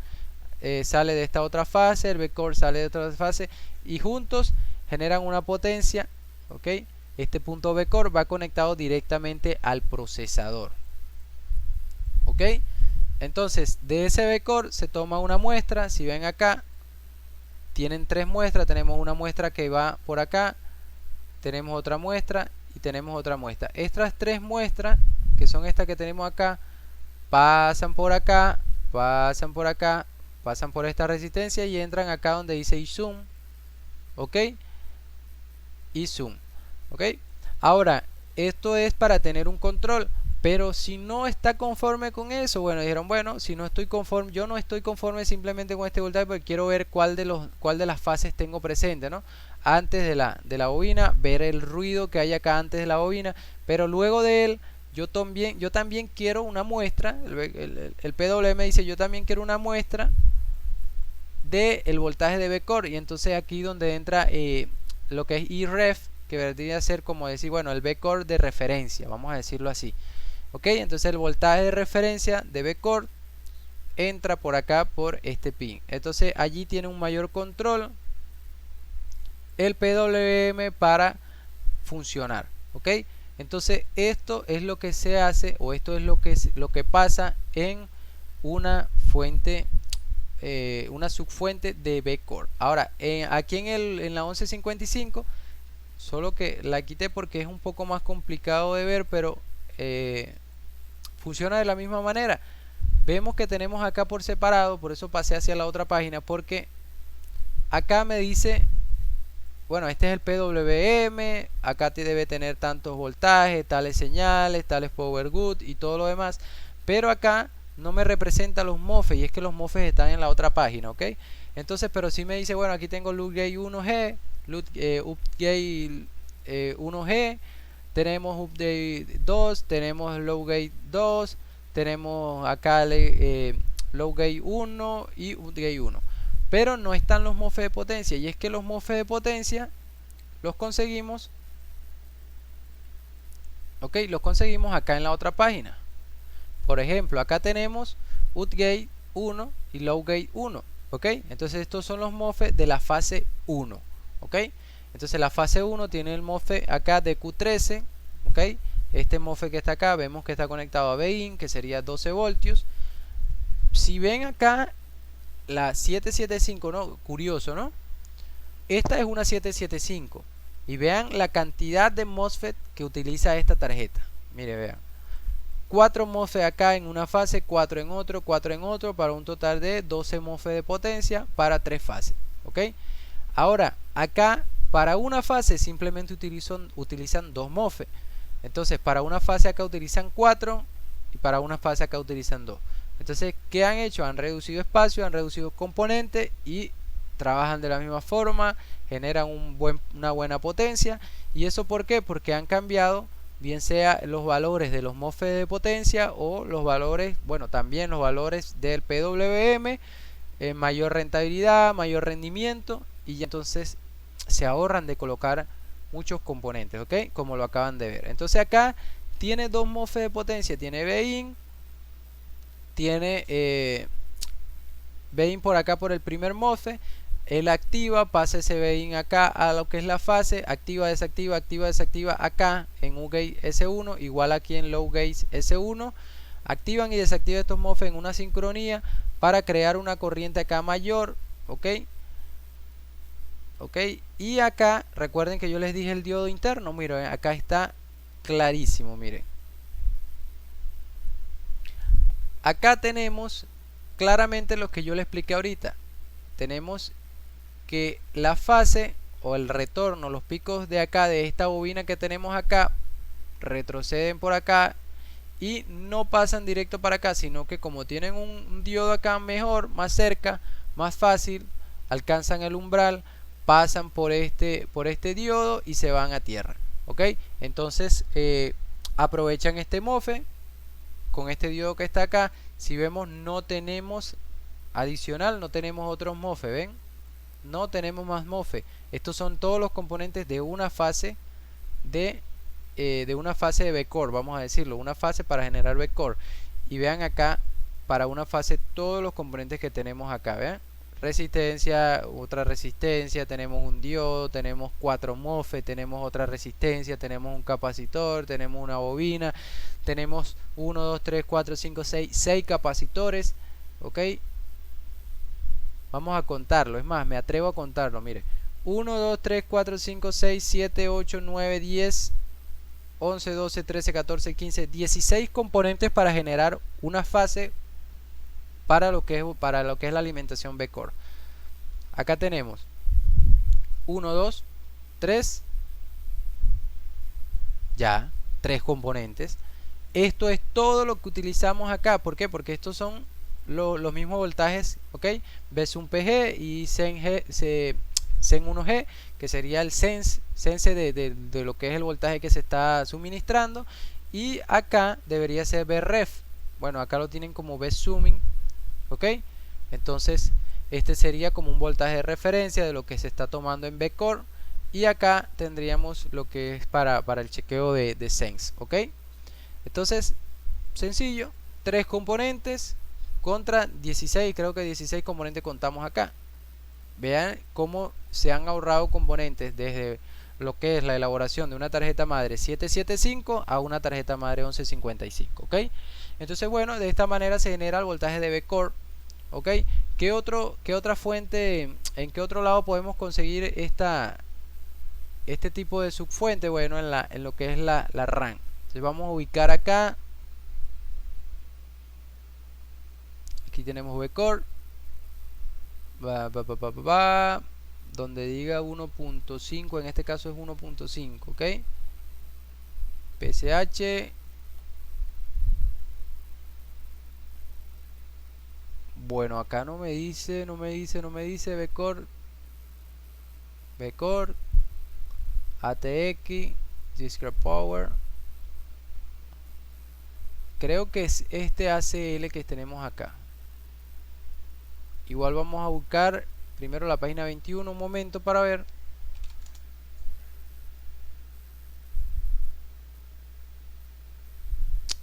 sale de esta otra fase, el V-core sale de otra fase y juntos generan una potencia, ¿ok? Este punto V-core va conectado directamente al procesador, ¿ok? Entonces de ese V-core se toma una muestra. Si ven acá, tienen 3 muestras. Tenemos una muestra que va por acá, tenemos otra muestra y tenemos otra muestra. Estas 3 muestras, que son estas que tenemos acá, pasan por acá, pasan por acá, pasan por esta resistencia y entran acá donde dice ISUM, ¿ok? ISUM, ¿ok? Ahora, esto es para tener un control, pero si no está conforme con eso, bueno, dijeron, bueno, si no estoy conforme, yo no estoy conforme simplemente con este voltaje porque quiero ver cuál de las fases tengo presente, ¿no? Antes de la bobina, ver el ruido que hay acá antes de la bobina, pero luego de él, yo también quiero una muestra, el PWM dice, yo también quiero una muestra del voltaje de V-core, y entonces aquí donde entra lo que es IREF, que vendría a ser como decir, bueno, el V-core de referencia, vamos a decirlo así, ok. Entonces el voltaje de referencia de V-core entra por acá por este pin, entonces allí tiene un mayor control el PWM para funcionar, ok. Entonces esto es lo que se hace, o esto es lo que pasa en una fuente, una subfuente de V-core. Ahora aquí en la 1155, solo que la quité porque es un poco más complicado de ver, pero funciona de la misma manera. Vemos que tenemos acá por separado, por eso pasé hacia la otra página, porque acá me dice, bueno, este es el PWM, acá te debe tener tantos voltajes, tales señales, tales power good y todo lo demás, pero acá no me representa los MOSFET, y es que los MOSFET están en la otra página, ¿ok? Entonces, pero sí me dice, bueno, aquí tengo loop gate 1G, upgate 1G, tenemos upgate 2, tenemos low gate 2, tenemos acá low gate 1 y upgate 1. Pero no están los MOSFET de potencia, y es que los MOSFET de potencia los conseguimos, ok, los conseguimos acá en la otra página. Por ejemplo, acá tenemos upgate 1 y low gate 1, ok. Entonces estos son los MOSFET de la fase 1, ok. Entonces la fase 1 tiene el MOSFET acá de Q13, ok. Este MOSFET que está acá, vemos que está conectado a VIN, que sería 12 voltios. Si ven acá la 775, ¿no? Curioso, ¿no? Esta es una 775 y vean la cantidad de MOSFET que utiliza esta tarjeta. Mire, vean, 4 MOSFET acá en una fase, 4 en otro, 4 en otro, para un total de 12 MOSFET de potencia para 3 fases, ¿ok? Ahora, acá para una fase simplemente utilizan 2 MOSFET. Entonces, para una fase acá utilizan 4 y para una fase acá utilizan 2. Entonces, ¿qué han hecho? Han reducido espacio, han reducido componentes y trabajan de la misma forma, generan una buena potencia. ¿Y eso por qué? Porque han cambiado, bien sea los valores de los MOSFET de potencia o los valores, bueno, también los valores del PWM, mayor rentabilidad, mayor rendimiento, y ya entonces se ahorran de colocar muchos componentes, ¿ok? Como lo acaban de ver. Entonces acá tiene 2 MOSFET de potencia, tiene BIN, tiene BIN por acá por el primer MOSFET. Él activa, pasa ese BIN acá a lo que es la fase, activa, desactiva, activa, desactiva acá en U-Gate S1, igual aquí en Low Gate S1. Activan y desactivan estos MOSFET en una sincronía para crear una corriente acá mayor, ¿ok? ¿Ok? Y acá, recuerden que yo les dije el diodo interno, miren, acá está clarísimo, miren. Acá tenemos claramente lo que yo les expliqué ahorita. Tenemos que la fase o el retorno, los picos de acá, de esta bobina que tenemos acá, retroceden por acá y no pasan directo para acá, sino que como tienen un diodo acá mejor, más cerca, más fácil, alcanzan el umbral, pasan por este diodo y se van a tierra, ¿ok? Entonces aprovechan este MOSFET con este diodo que está acá. Si vemos, no tenemos adicional, no tenemos otros MOSFET, ¿ven? No tenemos más MOSFET. Estos son todos los componentes de una fase de B-Core, vamos a decirlo, una fase para generar B-Core. Y vean acá, para una fase, todos los componentes que tenemos acá, ¿vean? Resistencia, otra resistencia, tenemos un diodo, tenemos 4 MOSFET, tenemos otra resistencia, tenemos un capacitor, tenemos una bobina, tenemos 1, 2, 3, 4, 5, 6 capacitores, ¿ok? Vamos a contarlo, es más, me atrevo a contarlo, mire. 1, 2, 3, 4, 5, 6, 7, 8, 9, 10, 11, 12, 13, 14, 15, 16 componentes para generar una fase para lo que es la alimentación B-Core. Acá tenemos 1, 2, 3, ya, 3 componentes. Esto es todo lo que utilizamos acá. ¿Por qué? Porque estos son los mismos voltajes, ¿ok? B1PG y Sen 1G, que sería el sense de lo que es el voltaje que se está suministrando. Y acá debería ser Bref. Bueno, acá lo tienen como B-Summing, ¿ok? Entonces este sería como un voltaje de referencia de lo que se está tomando en B-Core. Y acá tendríamos lo que es para el chequeo de Sense, ¿ok? Entonces, sencillo, 3 componentes contra 16, creo que 16 componentes contamos acá. Vean cómo se han ahorrado componentes desde lo que es la elaboración de una tarjeta madre 775 a una tarjeta madre 1155, ¿ok? Entonces, bueno, de esta manera se genera el voltaje de B-Core, ¿ok? ¿Qué otra fuente, en qué otro lado podemos conseguir este tipo de subfuente? Bueno, en lo que es la RAM. Entonces vamos a ubicar acá. Aquí tenemos B-Core. Donde diga 1.5, en este caso es 1.5, ¿ok? PSH. Bueno, acá no me dice B-Core, ATX, Discrete Power. Creo que es este ACL que tenemos acá. Igual vamos a buscar primero la página 21 un momento para ver.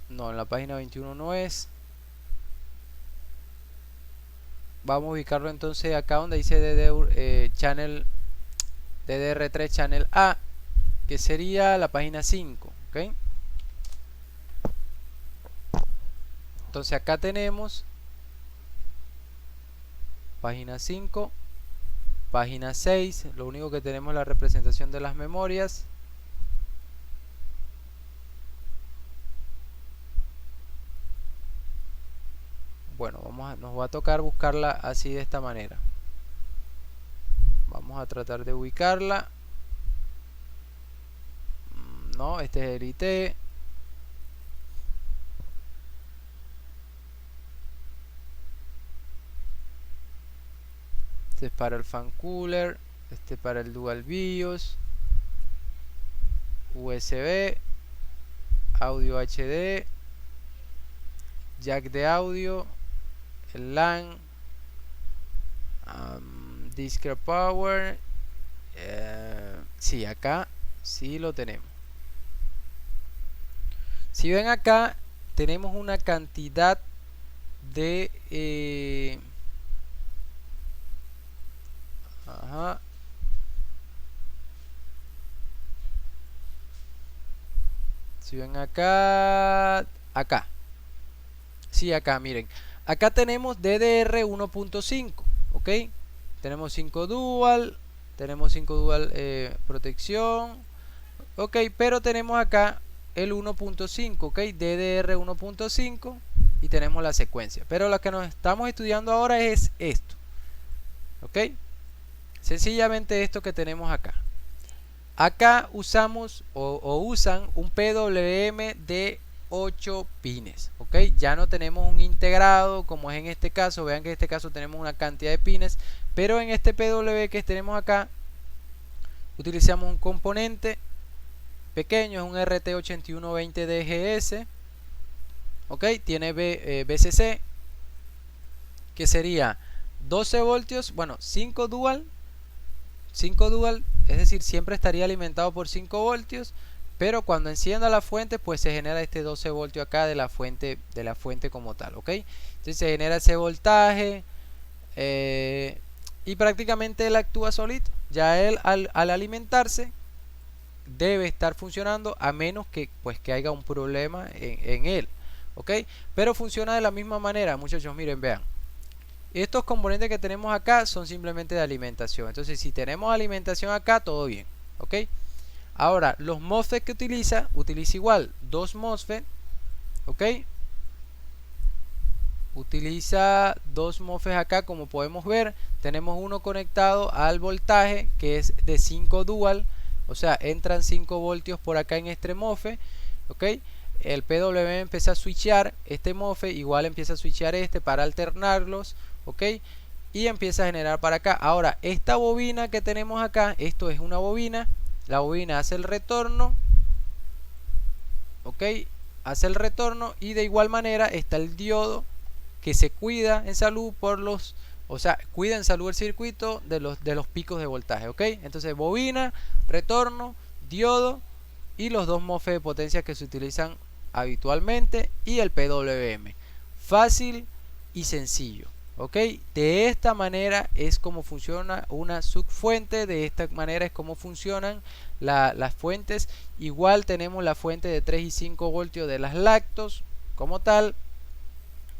No, en la página 21 no es. Vamos a ubicarlo entonces acá donde dice channel DDR3 Channel A, que sería la página 5, ¿ok? Entonces acá tenemos página 5, página 6, lo único que tenemos es la representación de las memorias. Bueno, nos va a tocar buscarla así de esta manera. Vamos a tratar de ubicarla. No, este es el IT. Este es para el fan cooler. Este para el dual BIOS. USB. Audio HD. Jack de audio. El LAN. Discrete Power. Sí, acá sí lo tenemos. Si ven acá, tenemos una cantidad de si ven acá, sí, acá, miren, acá tenemos DDR 1.5, ok, tenemos 5 dual, protección, ok, pero tenemos acá el 1.5, ok, DDR 1.5 y tenemos la secuencia, pero lo que nos estamos estudiando ahora es esto, ok, sencillamente esto que tenemos acá. Acá usamos o usan un PWM de 8 pines, ok, ya no tenemos un integrado como es en este caso. Vean que en este caso tenemos una cantidad de pines, pero en este PWM que tenemos acá utilizamos un componente pequeño, es un RT8120 DGS, ok, tiene BCC que sería 12 voltios, bueno, 5 dual, es decir, siempre estaría alimentado por 5 voltios, pero cuando encienda la fuente pues se genera este 12 voltios acá de la fuente como tal, ok, entonces se genera ese voltaje y prácticamente él actúa solito. Ya él al alimentarse debe estar funcionando, a menos que pues que haya un problema en él, ok, pero funciona de la misma manera, muchachos. Miren, vean, estos componentes que tenemos acá son simplemente de alimentación. Entonces si tenemos alimentación acá, todo bien, ok. Ahora los MOSFET que utiliza igual 2 MOSFET, ok, utiliza 2 MOSFET acá. Como podemos ver, tenemos uno conectado al voltaje que es de 5 dual, o sea, entran 5 voltios por acá en este MOSFET, ok. El PWM empieza a switchear este MOSFET, igual empieza a switchear este para alternarlos, ok, y empieza a generar para acá. Ahora esta bobina que tenemos acá, esto es una bobina, la bobina hace el retorno, ok, hace el retorno, y de igual manera está el diodo que se cuida en salud por los, o sea, cuida en salud el circuito de los picos de voltaje, ok. Entonces bobina, retorno, diodo y los 2 MOSFET de potencia que se utilizan habitualmente y el PWM. Fácil y sencillo, ok. De esta manera es como funciona una subfuente, de esta manera es como funcionan las fuentes. Igual tenemos la fuente de 3 y 5 voltios de las lactos como tal,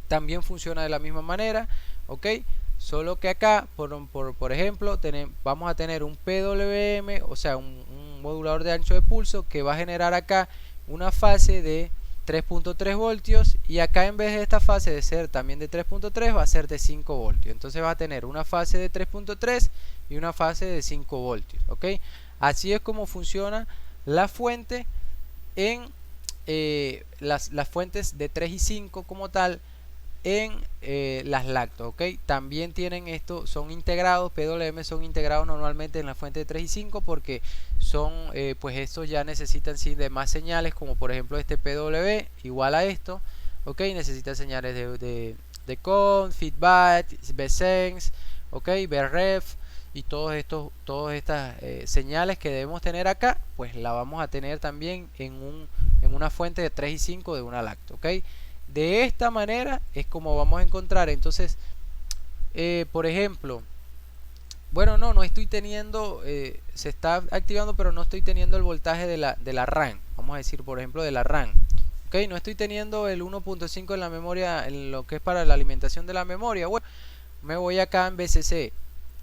también funciona de la misma manera, ok, solo que acá por ejemplo vamos a tener un PWM, o sea un modulador de ancho de pulso que va a generar acá una fase de 3.3 voltios, y acá en vez de esta fase de ser también de 3.3 va a ser de 5 voltios. Entonces va a tener una fase de 3.3 y una fase de 5 voltios, ok. Así es como funciona la fuente en las fuentes de 3 y 5 como tal en las lactos, ok. También tienen esto, son integrados, PWM son integrados normalmente en la fuente de 3 y 5 porque son pues estos ya necesitan sí de más señales, como por ejemplo este PW igual a esto, ok, necesita señales de con, feedback, Bsense, ok, Bref y todas estas señales que debemos tener acá, pues la vamos a tener también en una fuente de 3 y 5 de una lacto, ok. De esta manera es como vamos a encontrar. Entonces, por ejemplo, bueno, no estoy teniendo, se está activando, pero no estoy teniendo el voltaje de la RAM. Vamos a decir, por ejemplo, de la RAM. Ok, no estoy teniendo el 1.5 en la memoria, en lo que es para la alimentación de la memoria. Bueno, me voy acá en BCC.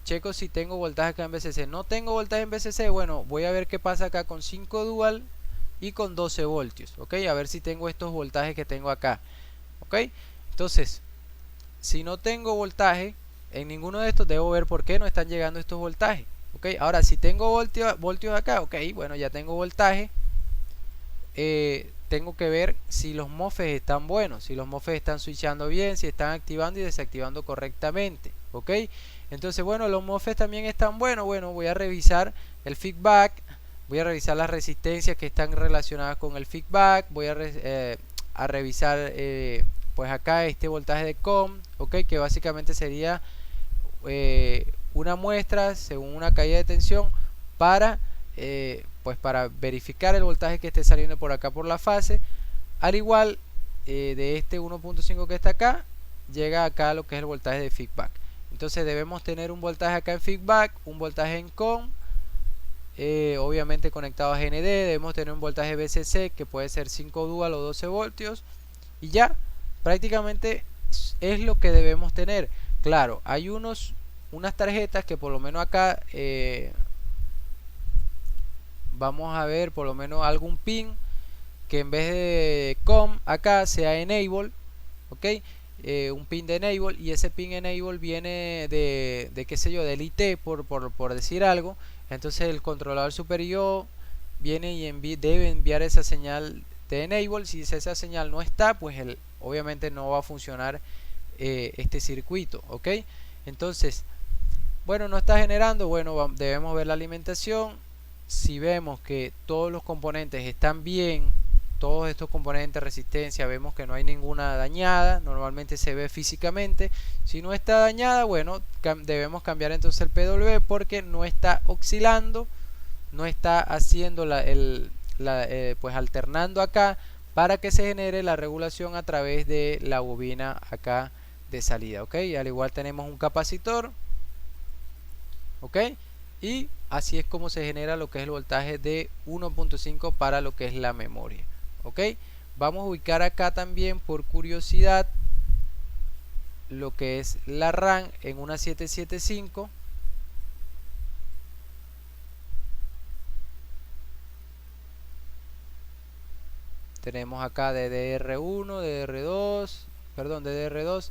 Checo si tengo voltaje acá en BCC. No tengo voltaje en BCC. Bueno, voy a ver qué pasa acá con 5 dual y con 12 voltios, ok, a ver si tengo estos voltajes que tengo acá, ok. Entonces si no tengo voltaje en ninguno de estos, debo ver por qué no están llegando estos voltajes. ¿Ok? Ahora, si tengo voltios acá, ok, bueno, ya tengo voltaje. Tengo que ver si los MOSFETs están buenos, si los MOSFETs están switchando bien, si están activando y desactivando correctamente. ¿Ok? Entonces, bueno, los MOSFETs también están buenos. Bueno, voy a revisar el feedback, voy a revisar las resistencias que están relacionadas con el feedback, voy a revisar pues acá este voltaje de COM, ¿ok? Que básicamente sería una muestra según una caída de tensión para pues para verificar el voltaje que esté saliendo por acá por la fase. Al igual de este 1.5 que está acá, llega acá lo que es el voltaje de feedback. Entonces debemos tener un voltaje acá en feedback, un voltaje en COM, obviamente conectado a GND. Debemos tener un voltaje VCC que puede ser 5 dual o 12 voltios, y ya prácticamente es lo que debemos tener. Claro, hay unas tarjetas que por lo menos acá vamos a ver por lo menos algún pin que en vez de COM acá sea enable, ok, un pin de enable, y ese pin enable viene de qué sé yo, del IT por decir algo. Entonces el controlador superior viene y debe enviar esa señal de enable. Si esa señal no está, pues obviamente no va a funcionar este circuito, ok. Entonces, bueno, no está generando, bueno, debemos ver la alimentación. Si vemos que todos los componentes están bien, todos estos componentes, resistencia, vemos que no hay ninguna dañada, normalmente se ve físicamente. Si no está dañada, bueno, debemos cambiar entonces el PWM porque no está oscilando, no está haciendo pues alternando acá para que se genere la regulación a través de la bobina acá de salida, ok. Al igual tenemos un capacitor, ok, y así es como se genera lo que es el voltaje de 1.5 para lo que es la memoria, ok. Vamos a ubicar acá también por curiosidad lo que es la RAM en una 775. Tenemos acá DDR1, DDR2, perdón, DDR2,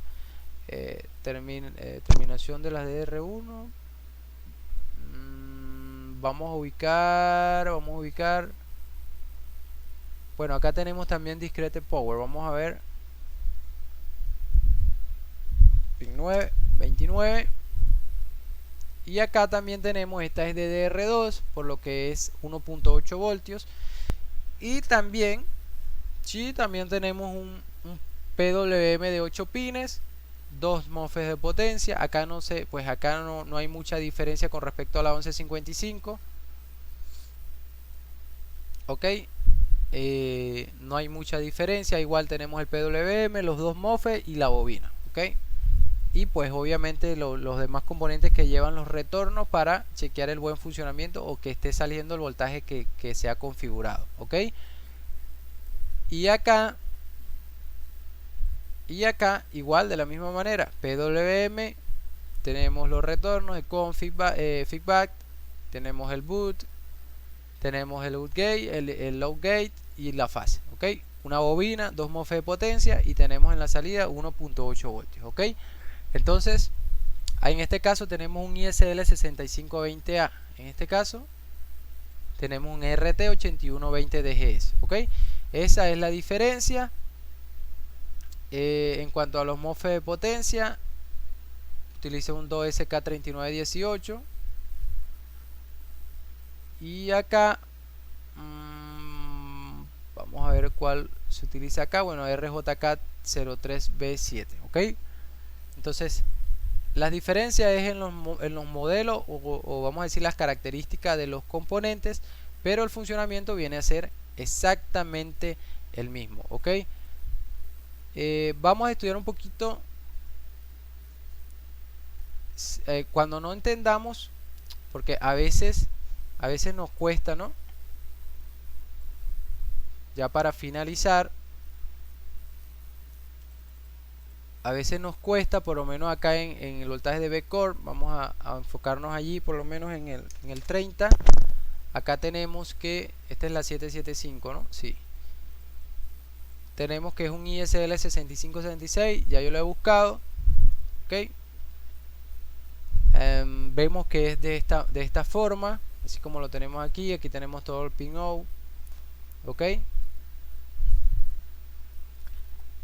terminación de las DDR1. Vamos a ubicar, bueno, acá tenemos también discrete power. Vamos a ver, pin 9, 29, y acá también tenemos, esta es DDR2 por lo que es 1.8 voltios, y también tenemos un PWM de 8 pines, 2 MOSFETs de potencia. Acá no sé, pues acá no hay mucha diferencia con respecto a la 1155, ok. No hay mucha diferencia. Igual tenemos el PWM, los 2 MOSFET y la bobina, ok. Y pues obviamente los demás componentes que llevan los retornos para chequear el buen funcionamiento o que esté saliendo el voltaje que se ha configurado, ok. Y acá igual de la misma manera, PWM, tenemos los retornos con feedback, tenemos el boot, tenemos el out gate, el load gate y la fase, ok. Una bobina, 2 MOSFET de potencia, y tenemos en la salida 1.8 voltios, ok. Entonces en este caso tenemos un ISL 6520A, en este caso tenemos un RT 8120 DGS, ok. Esa es la diferencia. En cuanto a los MOSFET de potencia, utilice un 2SK3918, y acá vamos a ver cuál se utiliza acá. Bueno, RJK03B7, ok. Entonces las diferencias es en los modelos o vamos a decir las características de los componentes, pero el funcionamiento viene a ser exactamente el mismo, ok. Vamos a estudiar un poquito cuando no entendamos, porque a veces nos cuesta, ¿no? Ya para finalizar, a veces nos cuesta, por lo menos acá en el voltaje de B-Core, vamos a enfocarnos allí por lo menos en el 30. Acá tenemos que, esta es la 775, ¿no? Sí. Tenemos que es un ISL 6576, ya yo lo he buscado. ok. Vemos que es de esta forma, así como lo tenemos aquí. Aquí tenemos todo el pin out, ok.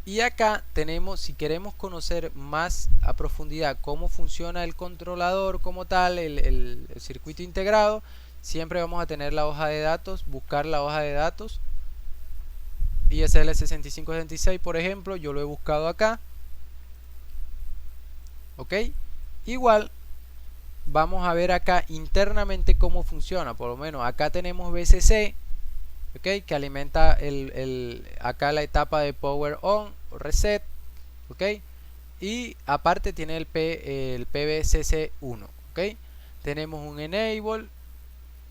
Y acá tenemos, si queremos conocer más a profundidad cómo funciona el controlador como tal, el circuito integrado, siempre vamos a tener la hoja de datos, buscar la hoja de datos. ISL6566, por ejemplo, yo lo he buscado acá, ok. Igual vamos a ver acá internamente cómo funciona. Por lo menos acá tenemos VCC, ok, que alimenta acá la etapa de power on o reset, ok. Y aparte tiene el PVCC1, ok. Tenemos un enable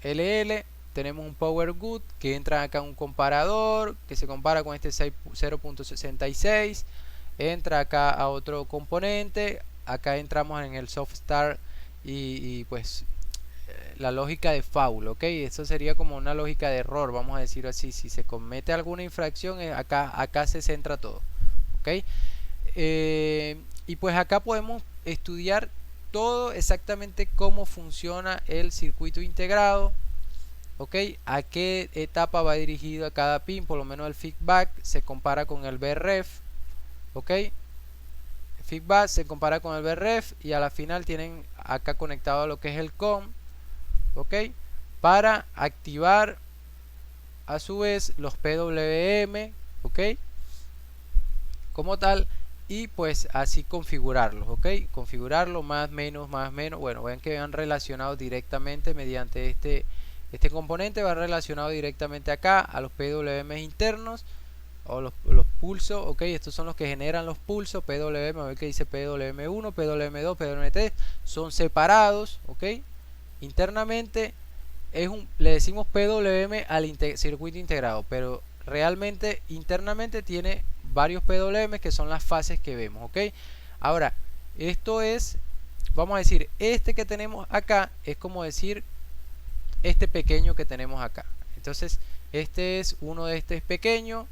LL, tenemos un power good que entra acá un comparador que se compara con este 0.66, entra acá a otro componente. Acá entramos en el soft start y pues la lógica de foul, ok. Eso sería como una lógica de error, vamos a decir así. Si se comete alguna infracción, acá se centra todo, ok. Y pues acá podemos estudiar todo exactamente cómo funciona el circuito integrado, ok. A qué etapa va dirigido a cada pin. Por lo menos el feedback se compara con el VREF, ok. Feedback se compara con el VREF y a la final tienen acá conectado lo que es el COM, ok, para activar a su vez los PWM, ok, como tal. Y pues así configurarlos, ok, configurarlo más menos. Bueno, vean que van relacionados directamente mediante este componente, va relacionado directamente acá a los PWM internos o los pulsos, ok. Estos son los que generan los pulsos PWM. A ver que dice PWM1, PWM2, PWM3, son separados, ok. Internamente le decimos PWM al circuito integrado, pero realmente internamente tiene varios PWM que son las fases que vemos, ok. Ahora, esto es, vamos a decir, este que tenemos acá es como decir este pequeño que tenemos acá. Entonces, este es uno de este pequeño,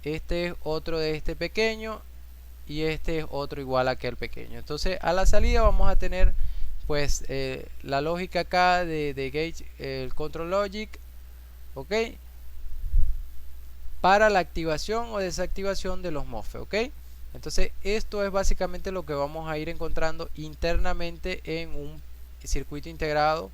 este es otro de este pequeño y este es otro igual a aquel pequeño. Entonces, a la salida vamos a tener pues la lógica acá de gauge, el control logic, ok, para la activación o desactivación de los MOSFET, ok. Entonces esto es básicamente lo que vamos a ir encontrando internamente en un circuito integrado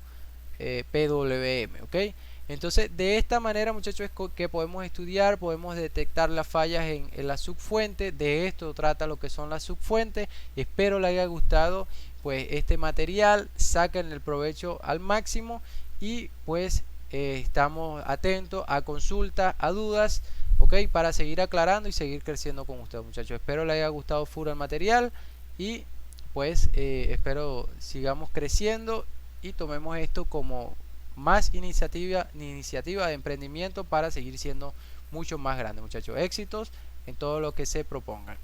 PWM, ok. Entonces de esta manera, muchachos, es que podemos estudiar, podemos detectar las fallas en la subfuente. De esto trata lo que son las subfuentes. Espero les haya gustado pues este material, saquen el provecho al máximo y pues estamos atentos a consultas, a dudas, ok, para seguir aclarando y seguir creciendo con ustedes, muchachos. Espero les haya gustado full el material y pues espero sigamos creciendo y tomemos esto como más iniciativa de emprendimiento para seguir siendo mucho más grande, muchachos. Éxitos en todo lo que se propongan.